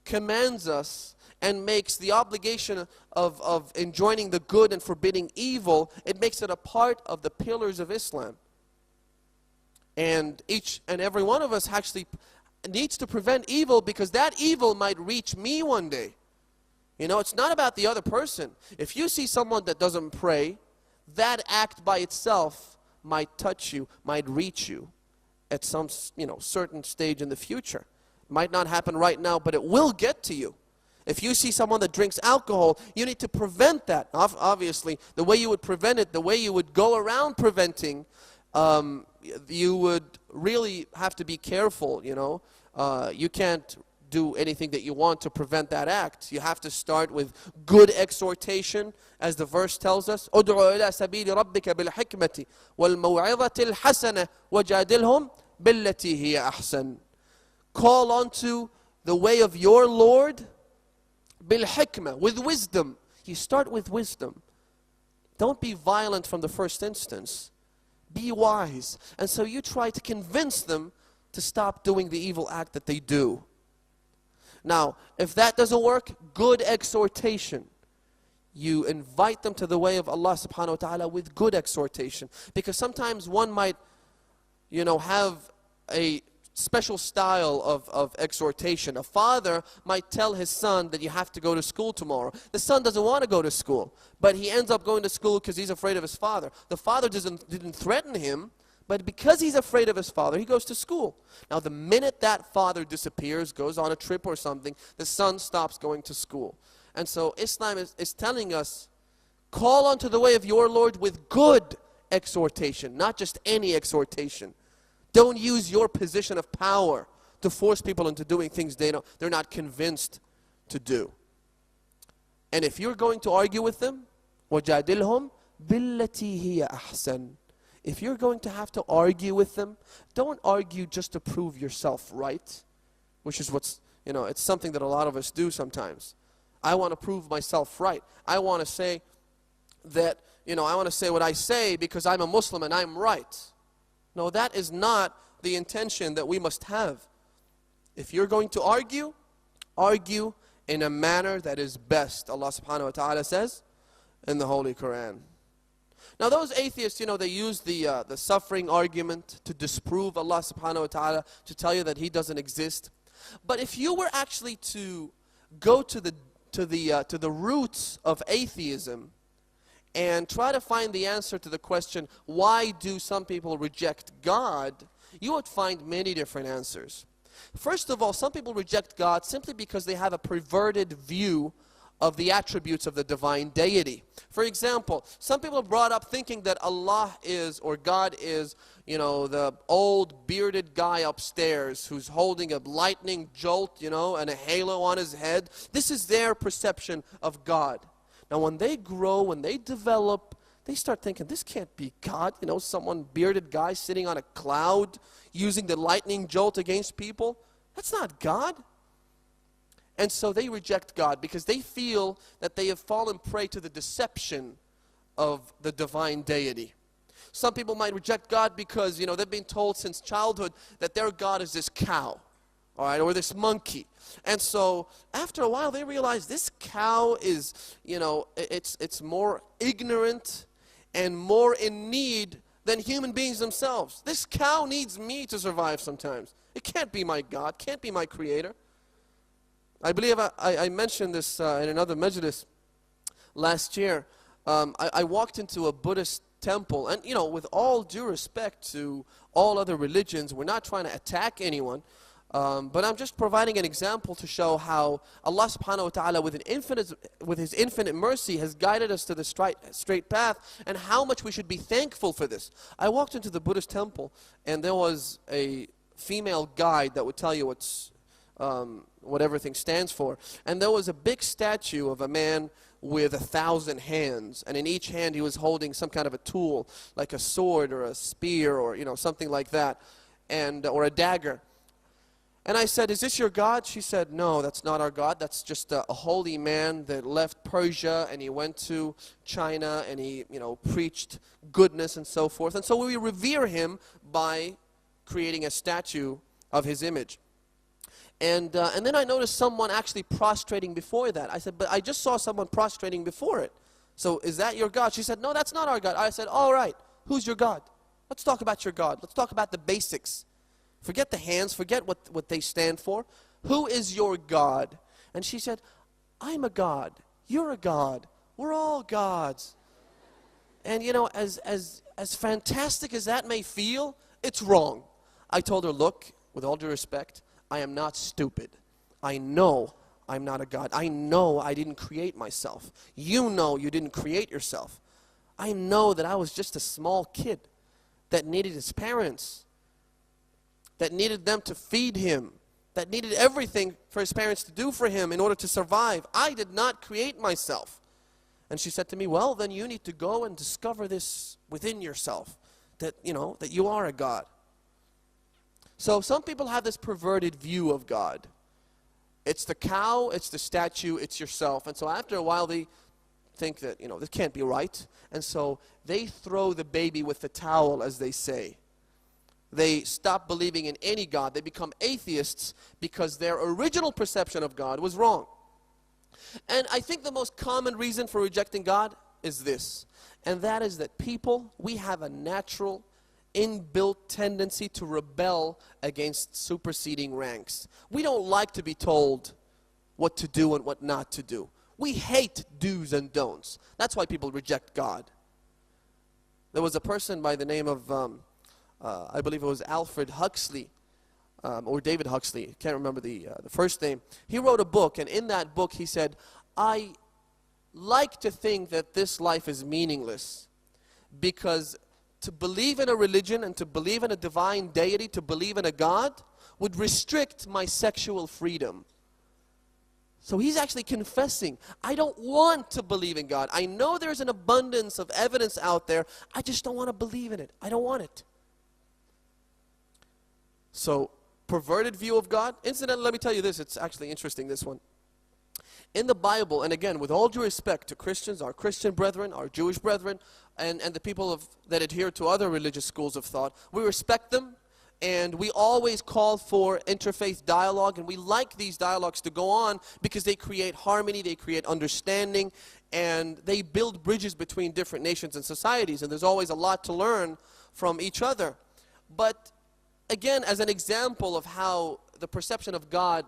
commands us and makes the obligation of enjoining the good and forbidding evil, it makes it a part of the pillars of Islam. And each and every one of us actually needs to prevent evil, because that evil might reach me one day. You know, it's not about the other person. If you see someone that doesn't pray, that act by itself might touch you, might reach you at some, certain stage in the future. It might not happen right now, but it will get to you. If you see someone that drinks alcohol, you need to prevent that. Obviously, the way you would prevent it, the way you would go around preventing, you would really have to be careful, You can't do anything that you want to prevent that act. You have to start with good exhortation, as the verse tells us. "Ud'u ila sabili rabbika bil hikmati wal maw'izati al hasana wajadilhum billati hiya ahsan." Call unto the way of your Lord bil hikmah, with wisdom. You start with wisdom. Don't be violent from the first instance. Be wise. And so you try to convince them to stop doing the evil act that they do. Now, if that doesn't work, good exhortation. You invite them to the way of Allah subhanahu wa ta'ala with good exhortation. Because sometimes one might, have a special style of exhortation. A father might tell his son that you have to go to school tomorrow. The son doesn't want to go to school, but he ends up going to school because he's afraid of his father. The father didn't threaten him, but because he's afraid of his father, he goes to school. Now, the minute that father disappears, goes on a trip or something, the son stops going to school. And so Islam is telling us, call unto the way of your Lord with good exhortation, not just any exhortation. Don't use your position of power to force people into doing things they're not convinced to do. And if you're going to argue with them, وَجَادِلْهُمْ بِالَّتِي هِيَ أَحْسَنُ. If you're going to have to argue with them, don't argue just to prove yourself right, which is it's something that a lot of us do sometimes. I want to prove myself right. I want to say that, I want to say what I say because I'm a Muslim and I'm right. No, that is not the intention that we must have. If you're going to argue, argue in a manner that is best. Allah subhanahu wa ta'ala says in the Holy Quran. Now those atheists, they use the suffering argument to disprove Allah subhanahu wa ta'ala, to tell you that He doesn't exist. But if you were actually to go to the roots of atheism and try to find the answer to the question, why do some people reject God, you would find many different answers. First of all, some people reject God simply because they have a perverted view of the attributes of the divine deity. For example, some people are brought up thinking that Allah is, or God is, the old bearded guy upstairs who's holding a lightning jolt, and a halo on his head. This is their perception of God. Now when they grow, when they develop, they start thinking, this can't be God. Someone bearded guy sitting on a cloud using the lightning jolt against people. That's not God. And so they reject God because they feel that they have fallen prey to the deception of the divine deity. Some people might reject God because, they've been told since childhood that their God is this cow, all right, or this monkey. And so after a while they realize this cow is, it's more ignorant and more in need than human beings themselves. This cow needs me to survive sometimes. It can't be my God, can't be my creator. I believe I mentioned this in another majlis last year. I walked into a Buddhist temple, and with all due respect to all other religions, we're not trying to attack anyone, but I'm just providing an example to show how Allah subhanahu wa ta'ala with His infinite mercy has guided us to the straight path, and how much we should be thankful for this. I walked into the Buddhist temple, and there was a female guide that would tell you what everything stands for, and there was a big statue of a man with 1,000 hands, and in each hand he was holding some kind of a tool, like a sword or a spear or something like that, or a dagger. And I said, "Is this your God?" She said, "No, that's not our God. That's just a holy man that left Persia and he went to China and he preached goodness and so forth. And so we revere him by creating a statue of his image." And then I noticed someone actually prostrating before that. I said, "But I just saw someone prostrating before it. So is that your God?" She said, "No, that's not our God." I said, "All right, who's your God? Let's talk about your God. Let's talk about the basics. Forget the hands, forget what they stand for. Who is your God?" And she said, "I'm a God. You're a God. We're all gods." And as fantastic as that may feel, it's wrong. I told her, "Look, with all due respect, I am not stupid. I know I'm not a God. I know I didn't create myself. You know you didn't create yourself. I know that I was just a small kid that needed his parents, that needed them to feed him, that needed everything for his parents to do for him in order to survive. I did not create myself." And she said to me, "Well, then you need to go and discover this within yourself, that you are a God." So some people have this perverted view of God. It's the cow, it's the statue, it's yourself. And so after a while they think that, this can't be right. And so they throw the baby with the towel, as they say. They stop believing in any God. They become atheists because their original perception of God was wrong. And I think the most common reason for rejecting God is this. And that is that we have a natural inbuilt tendency to rebel against superseding ranks. We don't like to be told what to do and what not to do. We hate do's and don'ts. That's why people reject God. There was a person by the name of, I believe it was Alfred Huxley, or David Huxley, can't remember the first name. He wrote a book, and in that book he said, "I like to think that this life is meaningless because to believe in a religion and to believe in a divine deity, to believe in a God, would restrict my sexual freedom." So he's actually confessing, I don't want to believe in God. I know there's an abundance of evidence out there. I just don't want to believe in it. I don't want it. So, perverted view of God. Incidentally, let me tell you this. It's actually interesting, this one. In the Bible, and again, with all due respect to Christians, our Christian brethren, our Jewish brethren, and the people that adhere to other religious schools of thought, we respect them, and we always call for interfaith dialogue, and we like these dialogues to go on because they create harmony, they create understanding, and they build bridges between different nations and societies, and there's always a lot to learn from each other. But again, as an example of how the perception of God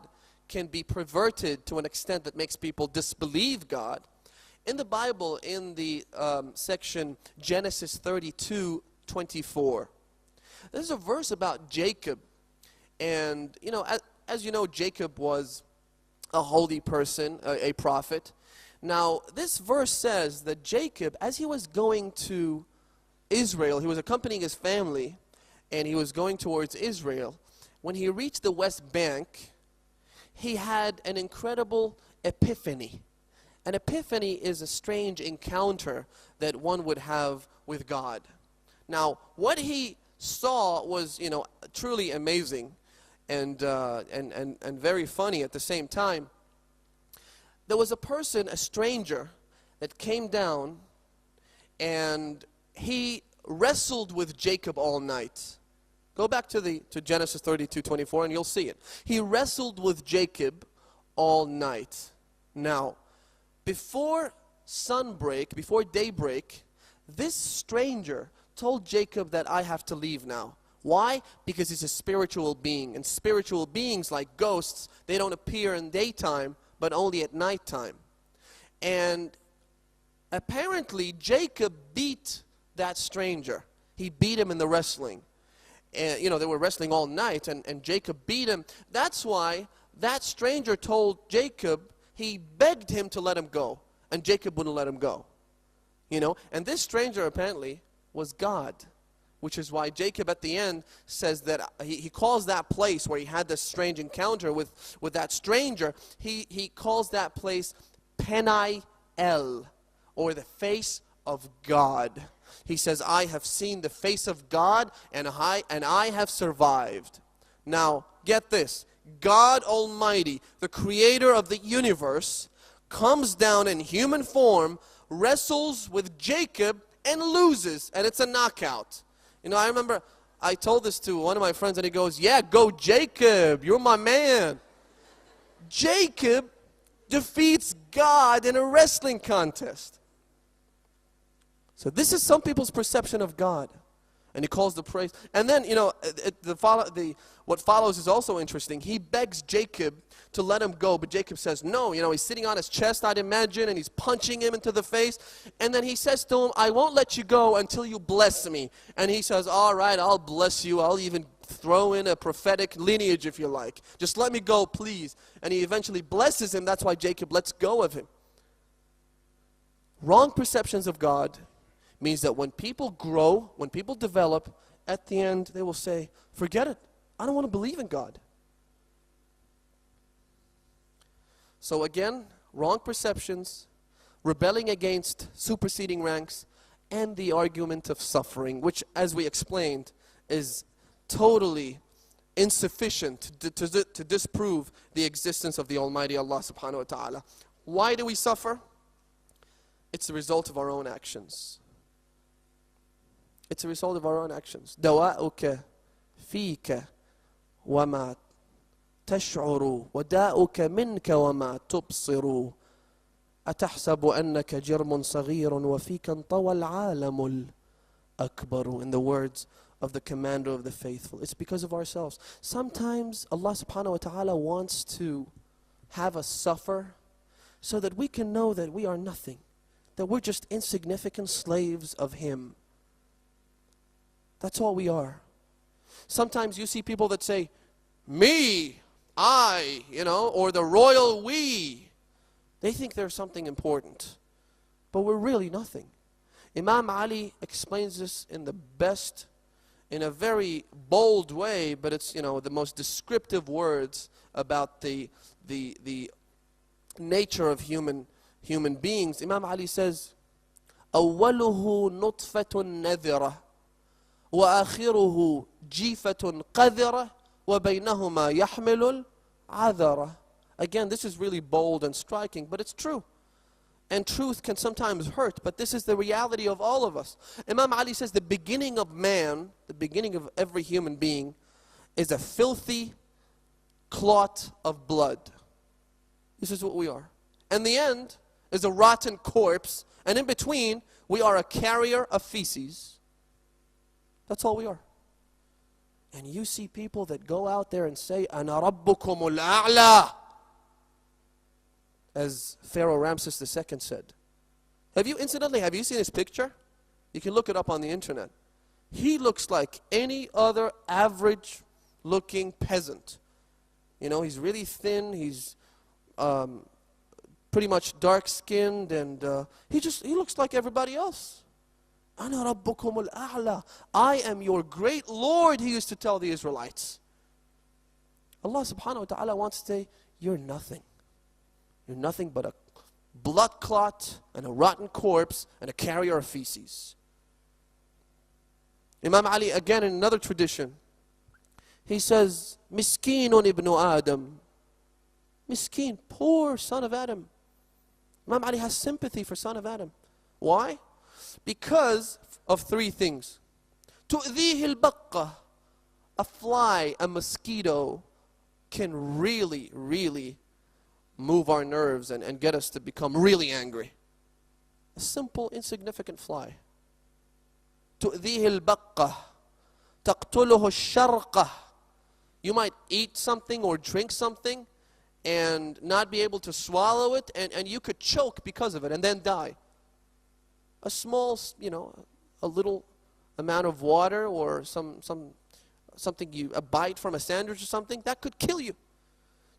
can be perverted to an extent that makes people disbelieve God, in the Bible, in the section Genesis 32:24, there's a verse about Jacob. And, as you know, Jacob was a holy person, a prophet. Now, this verse says that Jacob, as he was going to Israel, he was accompanying his family, and he was going towards Israel. When he reached the West Bank, he had an incredible epiphany. An epiphany is a strange encounter that one would have with God. Now, what he saw was, truly amazing and very funny at the same time. There was a person, a stranger, that came down and he wrestled with Jacob all night. Go back to Genesis 32:24 and you'll see it. He wrestled with Jacob all night. Now, before sunbreak, before daybreak, this stranger told Jacob that I have to leave now. Why? Because he's a spiritual being. And spiritual beings, like ghosts, they don't appear in daytime, but only at nighttime. And apparently, Jacob beat that stranger. He beat him in the wrestling. And, you know, they were wrestling all night, and Jacob beat him. That's why that stranger told Jacob, he begged him to let him go. And Jacob wouldn't let him go. You know, and this stranger apparently was God. Which is why Jacob at the end says that he calls that place where he had this strange encounter with that stranger, he calls that place Penai-El, or the face of God. He says, I have seen the face of God and I have survived. Now, get this. God Almighty, the creator of the universe, comes down in human form, wrestles with Jacob, and loses, and it's a knockout. You know, I remember I told this to one of my friends, and he goes, yeah, go Jacob, you're my man. Jacob defeats God in a wrestling contest. So this is some people's perception of God. And he calls the praise. And then, you know, what follows is also interesting. He begs Jacob to let him go, but Jacob says no. You know, he's sitting on his chest, I'd imagine, and he's punching him into the face. And then he says to him, I won't let you go until you bless me. And he says, all right, I'll bless you. I'll even throw in a prophetic lineage if you like. Just let me go, please. And he eventually blesses him. That's why Jacob lets go of him. Wrong perceptions of God means that when people grow, when people develop, at the end they will say, forget it. I don't want to believe in God. So again, wrong perceptions, rebelling against superseding ranks, and the argument of suffering, which, as we explained, is totally insufficient to disprove the existence of the Almighty Allah subhanahu wa ta'ala. Why do we suffer? It's the result of our own actions. It's a result of our own actions. دواؤك فيك وما تشعر وداؤك منك وما تبصر أتحسب أنك جرم صغير وفيك انطوى العالم الأكبر. In the words of the commander of the faithful, it's because of ourselves. Sometimes Allah subhanahu wa ta'ala wants to have us suffer so that we can know that we are nothing, that we're just insignificant slaves of Him. That's all we are. Sometimes you see people that say, me, I, you know, or the royal we. They think they're something important, but we're really nothing. Imam Ali explains this in a very bold way, but it's, you know, the most descriptive words about the nature of human beings. Imam Ali says, أوله نطفة نذرة وآخره جيفة قذرة وبينهما يحمل العذرة. Again, this is really bold and striking, but it's true. And truth can sometimes hurt, but this is the reality of all of us. Imam Ali says the beginning of man, the beginning of every human being, is a filthy clot of blood. This is what we are. And the end is a rotten corpse, and in between, we are a carrier of feces. That's all we are. And you see people that go out there and say, أَنَا رَبُّكُمُ الْأَعْلَى, as Pharaoh Ramses II said. Have you seen his picture? You can look it up on the internet. He looks like any other average looking peasant. You know, he's really thin, he's pretty much dark skinned, and he looks like everybody else. أَنَا رَبُّكُمُ الْأَعْلَى, I am your great Lord, he used to tell the Israelites. Allah subhanahu wa ta'ala wants to say, you're nothing. You're nothing but a blood clot and a rotten corpse and a carrier of feces. Imam Ali, again in another tradition, he says, Miskinun ibn Adam. Miskin, poor son of Adam. Imam Ali has sympathy for son of Adam. Why? Because of three things. تؤذيه البقة. A fly, a mosquito, can really, really move our nerves and get us to become really angry. A simple, insignificant fly. تؤذيه البقة. تقتله الشرقة. You might eat something or drink something and not be able to swallow it, and you could choke because of it and then die. A small, a little amount of water or something, a bite from a sandwich or something, that could kill you.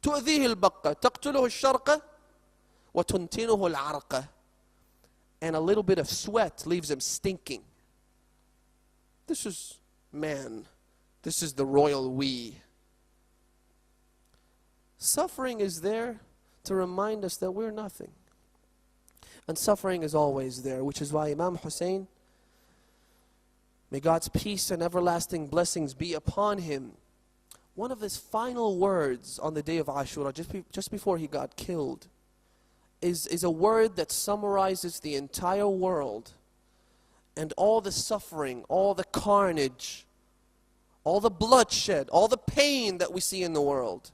تؤذيه البقة تقتله الشرقة وتنتنه العرقة. And a little bit of sweat leaves him stinking. This is man. This is the royal we. Suffering is there to remind us that we're nothing. And suffering is always there, which is why Imam Hussein, may God's peace and everlasting blessings be upon him, one of his final words on the day of Ashura, just before he got killed, is a word that summarizes the entire world and all the suffering, all the carnage, all the bloodshed, all the pain that we see in the world,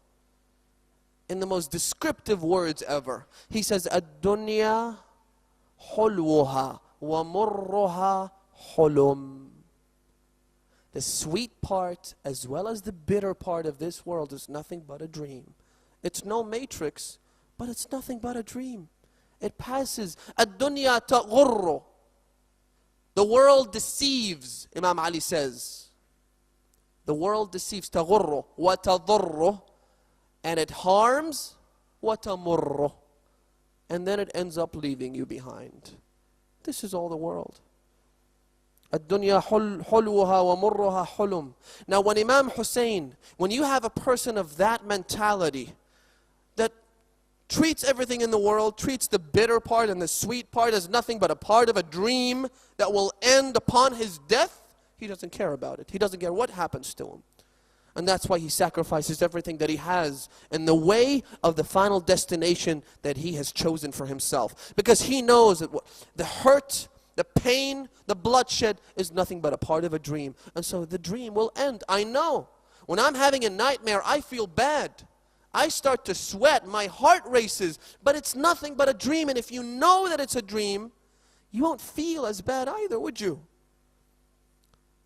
in the most descriptive words ever. He says, "Ad-dunya hulwuha wa murruha hulum." The sweet part as well as the bitter part of this world is nothing but a dream. It's no matrix, but it's nothing but a dream. It passes. Ad-dunya taghurru. The world deceives, Imam Ali says. The world deceives. Taghurru wa tadurru. And it harms. Wa tamurru. And then it ends up leaving you behind. This is all the world. الدنيا حلوها ومرها حلم. Now when Imam Hussein, when you have a person of that mentality that treats everything in the world, treats the bitter part and the sweet part as nothing but a part of a dream that will end upon his death, he doesn't care about it. He doesn't care what happens to him. And that's why he sacrifices everything that he has in the way of the final destination that he has chosen for himself. Because he knows that the hurt, the pain, the bloodshed is nothing but a part of a dream. And so the dream will end. I know. When I'm having a nightmare, I feel bad. I start to sweat. My heart races. But it's nothing but a dream. And if you know that it's a dream, you won't feel as bad either, would you?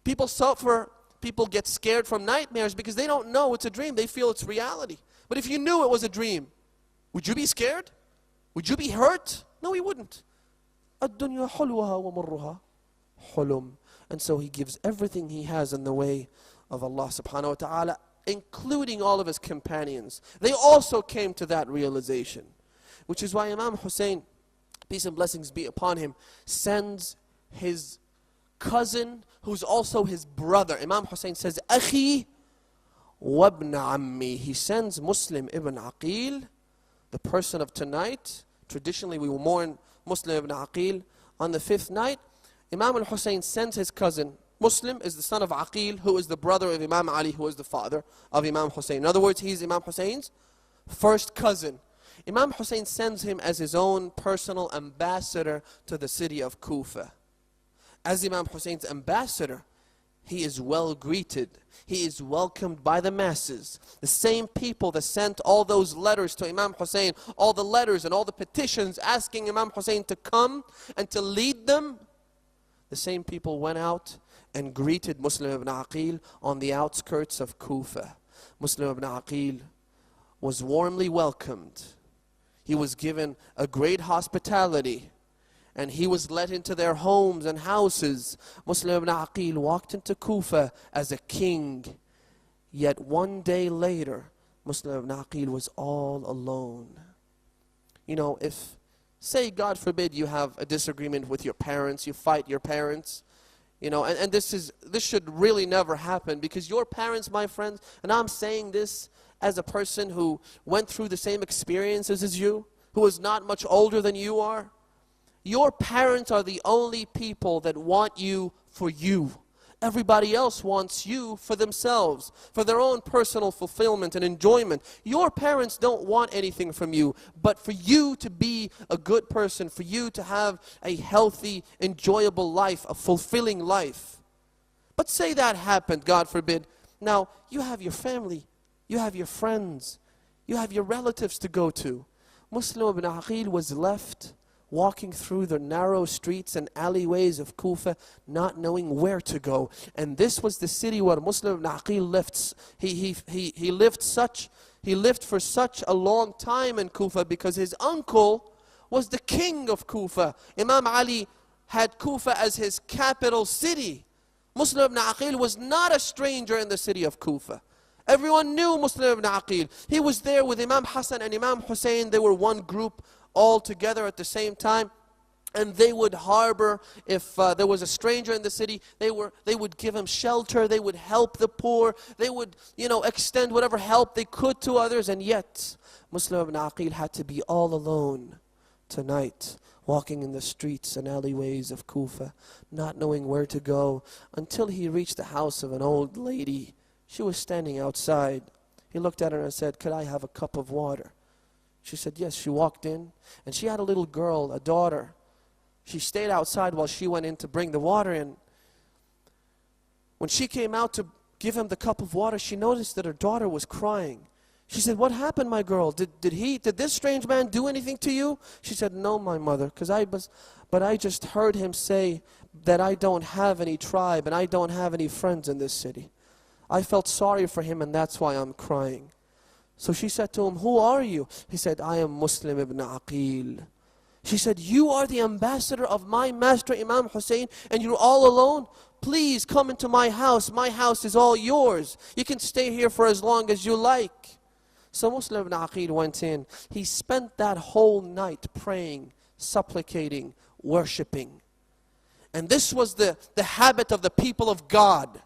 People suffer. People get scared from nightmares because they don't know it's a dream. They feel it's reality. But if you knew it was a dream, would you be scared? Would you be hurt? No, you wouldn't. الدنيا حلوها ومرها حلم. And so he gives everything he has in the way of Allah subhanahu wa ta'ala, including all of his companions. They also came to that realization. Which is why Imam Hussein, peace and blessings be upon him, sends his cousin, who's also his brother. Imam Hussein says, أخي وابن عمي. He sends Muslim ibn Aqil, the person of tonight. Traditionally we will mourn Muslim ibn Aqil on the 5th night. Imam al-Hussein sends his cousin. Muslim is the son of Aqil, who is the brother of Imam Ali, who is the father of Imam Hussein. In other words, he's Imam Hussein's first cousin. Imam Hussein sends him as his own personal ambassador to the city of Kufa. As Imam Hussein's ambassador, he is well greeted. He is welcomed by the masses. The same people that sent all those letters to Imam Hussein, all the letters and all the petitions asking Imam Hussein to come and to lead them, the same people went out and greeted Muslim ibn Aqil on the outskirts of Kufa. Muslim ibn Aqil was warmly welcomed. He was given a great hospitality. And he was let into their homes and houses. Muslim ibn Aqil walked into Kufa as a king. Yet one day later, Muslim ibn Aqil was all alone. You know, if, say God forbid, you have a disagreement with your parents, you fight your parents, you know, and this should really never happen, because your parents, my friends, and I'm saying this as a person who went through the same experiences as you, who is not much older than you are. Your parents are the only people that want you for you. Everybody else wants you for themselves, for their own personal fulfillment and enjoyment. Your parents don't want anything from you, but for you to be a good person, for you to have a healthy, enjoyable life, a fulfilling life. But say that happened, God forbid. Now, you have your family, you have your friends, you have your relatives to go to. Muslim ibn Aqil was left walking through the narrow streets and alleyways of Kufa, not knowing where to go. And this was the city where Muslim ibn Aqil lived. He lived for such a long time in Kufa because his uncle was the king of Kufa. Imam Ali had Kufa as his capital city. Muslim ibn Aqil was not a stranger in the city of Kufa. Everyone knew Muslim ibn Aqil. He was there with Imam Hassan and Imam Hussein. They were one group all together at the same time, and they would harbor if there was a stranger in the city. They would give him shelter, they would help the poor, they would extend whatever help they could to others. And yet Muslim ibn Aqil had to be all alone tonight, walking in the streets and alleyways of Kufa, not knowing where to go, until he reached the house of an old lady. She was standing outside. He looked at her and said, "Could I have a cup of water?" She said yes. She walked in, and she had a little girl, a daughter. She stayed outside while she went in to bring the water in. When she came out to give him the cup of water, she noticed that her daughter was crying. She said, "What happened, my girl? Did this strange man do anything to you?" She said, "No, my mother, but I just heard him say that I don't have any tribe and I don't have any friends in this city. I felt sorry for him, and that's why I'm crying." So she said to him, "Who are you?" He said, "I am Muslim ibn Aqil." She said, "You are the ambassador of my master Imam Hussein, and you're all alone? Please come into my house. My house is all yours. You can stay here for as long as you like." So Muslim ibn Aqil went in. He spent that whole night praying, supplicating, worshipping. And this was the habit of the people of God.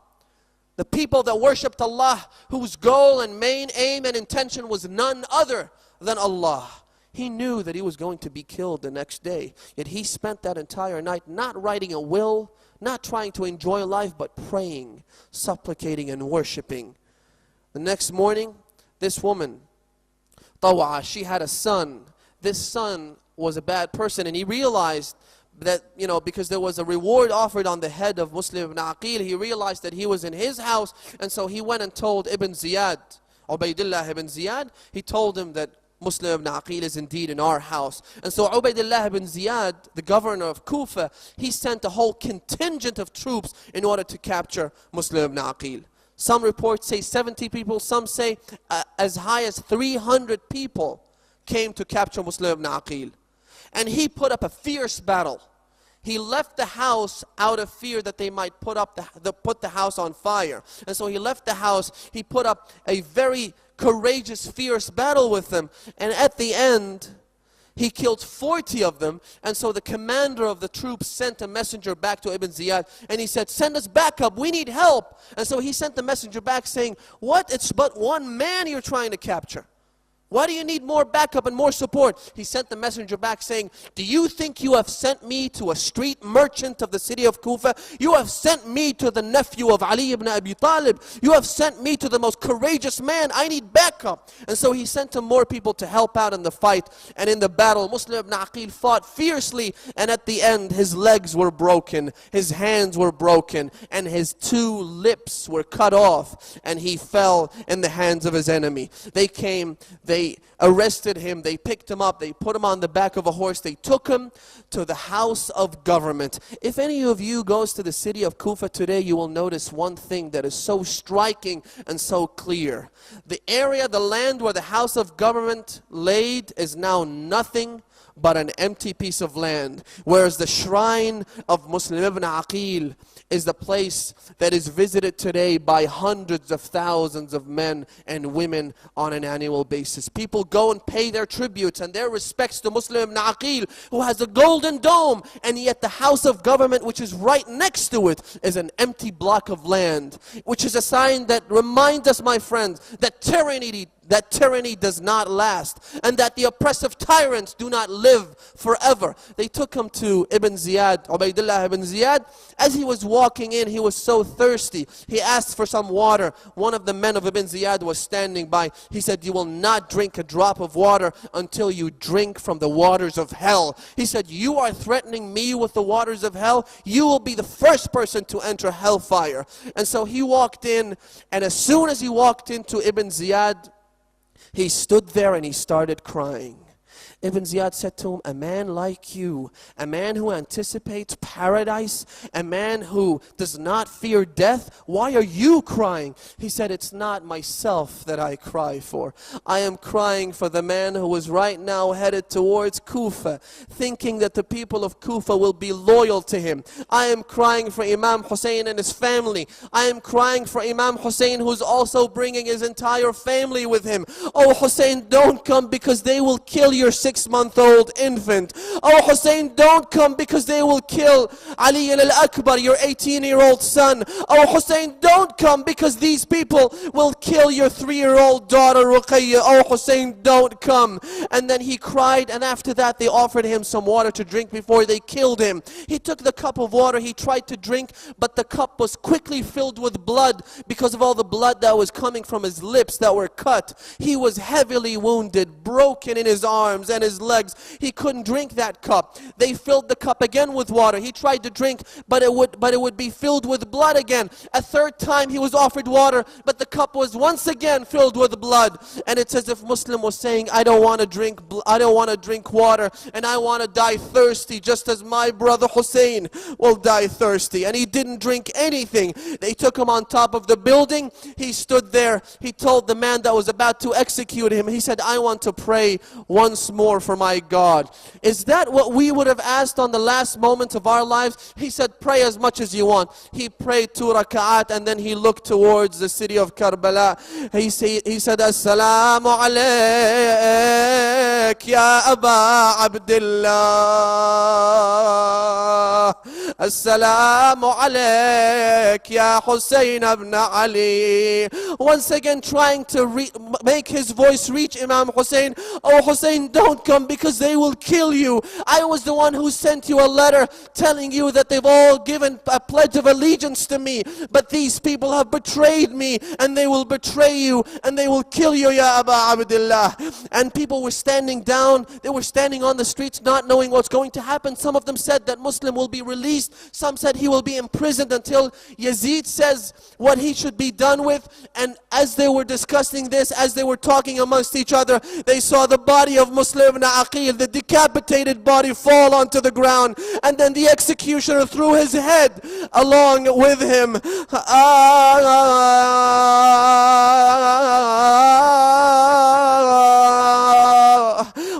The people that worshipped Allah, whose goal and main aim and intention was none other than Allah. He knew that he was going to be killed the next day. Yet he spent that entire night not writing a will, not trying to enjoy life, but praying, supplicating, and worshipping. The next morning, this woman, Tawa, she had a son. This son was a bad person, and he realized that, because there was a reward offered on the head of Muslim ibn Aqil, he realized that he was in his house, and so he went and told Ibn Ziyad, Ubaydullah ibn Ziyad. He told him that Muslim ibn Aqil is indeed in our house. And so Ubaydullah ibn Ziyad, the governor of Kufa, he sent a whole contingent of troops in order to capture Muslim ibn Aqil. Some reports say 70 people, some say as high as 300 people came to capture Muslim ibn Aqil. And he put up a fierce battle. He left the house out of fear that they might put the house on fire. And so he left the house. He put up a very courageous, fierce battle with them. And at the end, he killed 40 of them. And so the commander of the troops sent a messenger back to Ibn Ziyad. And he said, "Send us backup. We need help." And so he sent the messenger back saying, "What? It's but one man you're trying to capture. Why do you need more backup and more support?" He sent the messenger back saying, "Do you think you have sent me to a street merchant of the city of Kufa? You have sent me to the nephew of Ali ibn Abi Talib. You have sent me to the most courageous man. I need backup." And so he sent him more people to help out in the fight. And in the battle, Muslim ibn Aqil fought fiercely. And at the end, his legs were broken, his hands were broken, and his 2 lips were cut off. And he fell in the hands of his enemy. They came, they arrested him, they picked him up, they put him on the back of a horse, they took him to the house of government. If any of you goes to the city of Kufa today, you will notice one thing that is so striking and so clear. The area, the land where the house of government laid is now nothing but an empty piece of land, whereas the shrine of Muslim ibn Aqil is the place that is visited today by hundreds of thousands of men and women on an annual basis. People go and pay their tributes and their respects to Muslim ibn Aqil, who has a golden dome, and yet the house of government, which is right next to it, is an empty block of land, which is a sign that reminds us, my friends, that that tyranny does not last, and that the oppressive tyrants do not live forever. They took him to Ibn Ziyad, Ubaydullah ibn Ziyad. As he was walking in, he was so thirsty. He asked for some water. One of the men of Ibn Ziyad was standing by. He said, "You will not drink a drop of water until you drink from the waters of hell." He said, "You are threatening me with the waters of hell? You will be the first person to enter hellfire." And so he walked in, and as soon as he walked into Ibn Ziyad, he stood there and he started crying. Ibn Ziyad said to him, "A man like you, a man who anticipates paradise, a man who does not fear death, why are you crying?" He said, "It's not myself that I cry for. I am crying for the man who is right now headed towards Kufa, thinking that the people of Kufa will be loyal to him. I am crying for Imam Hussein and his family. I am crying for Imam Hussein, who's also bringing his entire family with him. Oh Hussein, don't come because they will kill your 6-month-old infant. Oh Hussein, don't come because they will kill Ali al-Akbar, your 18-year-old son. Oh Hussein, don't come because these people will kill your 3-year-old daughter Ruqayya. Oh Hussein, don't come." And then he cried, and after that they offered him some water to drink before they killed him. He took the cup of water, he tried to drink, but the cup was quickly filled with blood because of all the blood that was coming from his lips that were cut. He was heavily wounded, broken in his arms and his legs. He couldn't drink that cup. They filled the cup again with water. He tried to drink, but it would be filled with blood again. A third time he was offered water, but the cup was once again filled with blood. And it's as if Muslim was saying, I don't want to drink water, and I want to die thirsty, just as my brother Hussein will die thirsty. And he didn't drink anything. They took him on top of the building. He stood there. He told the man that was about to execute him, he said, "I want to pray once more for my God." Is that what we would have asked on the last moment of our lives? He said, "Pray as much as you want." He prayed 2 raka'at, and then he looked towards the city of Karbala. He said, "Assalamu alayk ya Aba Abdullah. Assalamu alayk ya Hussein ibn Ali." Once again trying to make his voice reach Imam Hussein. "Oh Hussein, don't come because they will kill you. I was the one who sent you a letter telling you that they've all given a pledge of allegiance to me, but these people have betrayed me, and they will betray you, and they will kill you, ya Aba Abdullah." And people were standing down, they were standing on the streets not knowing what's going to happen. Some of them said that Muslim will be released. Some said he will be imprisoned until Yazid says what he should be done with. And as they were discussing this, as they were talking amongst each other, they saw the body of Muslim ibn Aqil, the decapitated body, fall onto the ground, and then the executioner threw his head along with him.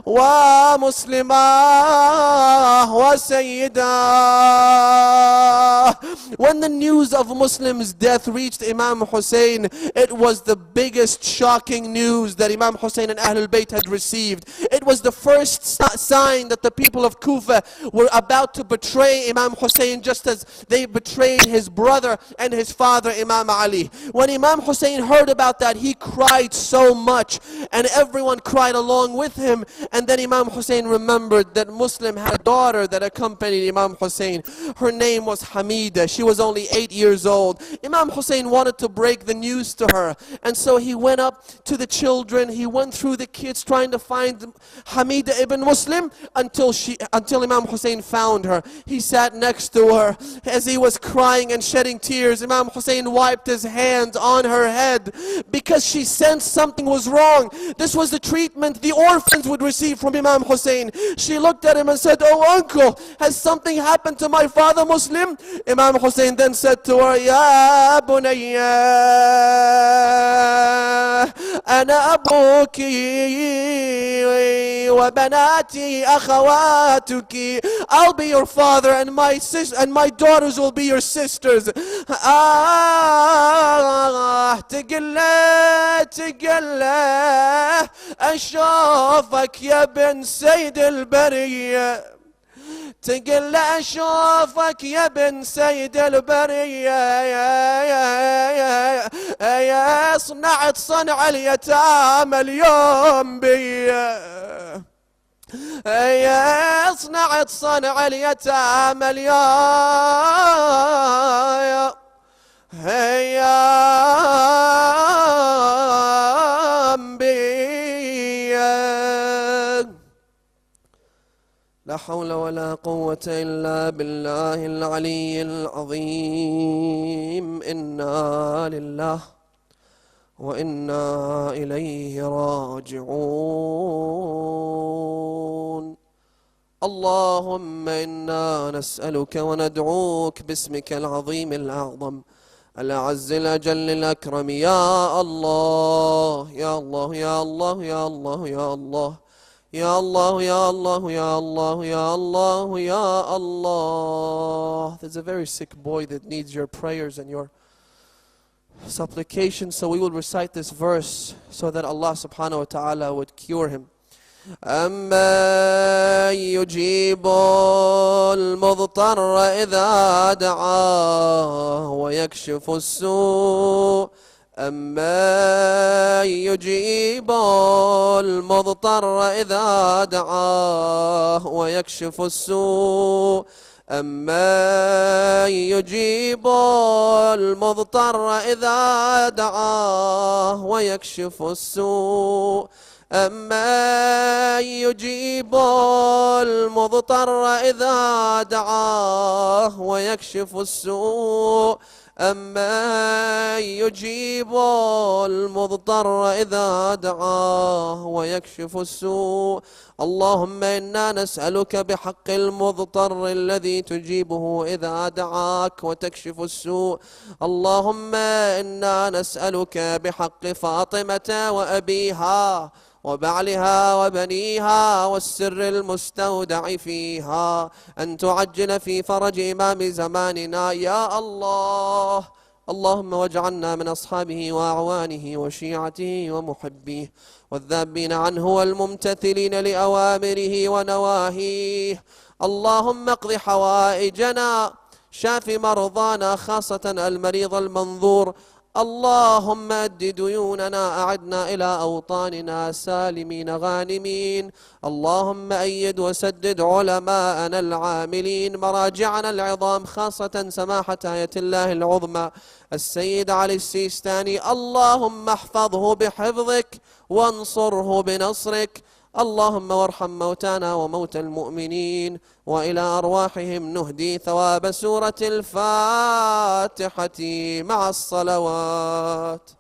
Wa Muslima wa Sayyida. When the news of Muslim's death reached Imam Hussein, it was the biggest shocking news that Imam Hussein and Ahlul Bayt had received. It was the first sign that the people of Kufa were about to betray Imam Hussein, just as they betrayed his brother and his father Imam Ali. When Imam Hussein heard about that, he cried so much, and everyone cried along with him. And then Imam Hussein remembered that Muslim had a daughter that accompanied Imam Hussein. Her name was Hamida. She was only 8 years old. Imam Hussein wanted to break the news to her, and so he went up to the children. He went through the kids trying to find Hamida ibn Muslim until Imam Hussein found her. He sat next to her. As he was crying and shedding tears, Imam Hussein wiped his hand on her head because she sensed something was wrong. This was the treatment the orphans would receive from Imam Hussein. She looked at him and said, "Oh uncle, has something happened to my father Muslim?" Imam Hussein then said to her, "Ya bunayya, ana abuki wa banati akhawatuki." I'll be your father, and my daughters will be your sisters. تقلا أشوفك يا بن سيد البرية، تقل أشوفك يا بن سيد البرية، يا صنعت صنع اليتامى اليوم بي، صنعت صنع اليتامى اليوم بي. لا حول ولا قوة إلا بالله العلي العظيم. إنا لله وإنا إليه راجعون. اللهم إنا نسألك وندعوك باسمك العظيم الأعظم الأعز الأجل الأكرم، يا الله يا الله يا الله يا الله يا الله يا الله يا الله يا الله يا الله يا Allah. There's a very sick boy that needs your prayers and your supplication, so we will recite this verse so that Allah subhanahu wa ta'ala would cure him. أَمَّن يُجِيبُ الْمُضْطَرَّ إِذَا دَعَاهُ وَيَكْشِفُ السُّوءَ، أَمَّن يُجِيبُ الْمُضْطَرَّ إِذَا دَعَاهُ وَيَكْشِفُ السُّوءَ، أَمَّن يُجِيبُ الْمُضْطَرَّ إِذَا دَعَاهُ وَيَكْشِفُ السُّوءَ، أَمَّن يُجِيبُ الْمُضْطَرَّ إِذَا دَعَاهُ وَيَكْشِفُ السُّوءَ، أَمَّن يُجِيبُ الْمُضْطَرَّ إِذَا دَعَاهُ وَيَكْشِفُ السُّوءَ. اللهم إنا نسألك بحق المضطر الذي تجيبه إذا دعاك وتكشف السوء. اللهم إنا نسألك بحق فاطمة وأبيها وبعلها وبنيها والسر المستودع فيها أن تعجل في فرج إمام زماننا يا الله. اللهم واجعلنا من أصحابه وأعوانه وشيعته ومحبيه والذابين عنه والممتثلين لأوامره ونواهيه. اللهم اقض حوائجنا، شاف مرضانا خاصة المريض المنظور. اللهم أد ديوننا، أعدنا إلى أوطاننا سالمين غانمين. اللهم أيد وسدد علماءنا العاملين، مراجعنا العظام، خاصة سماحة آية الله العظمى السيد علي السيستاني. اللهم احفظه بحفظك وانصره بنصرك. اللهم وارحم موتانا وموتى المؤمنين، وإلى أرواحهم نهدي ثواب سورة الفاتحة مع الصلوات.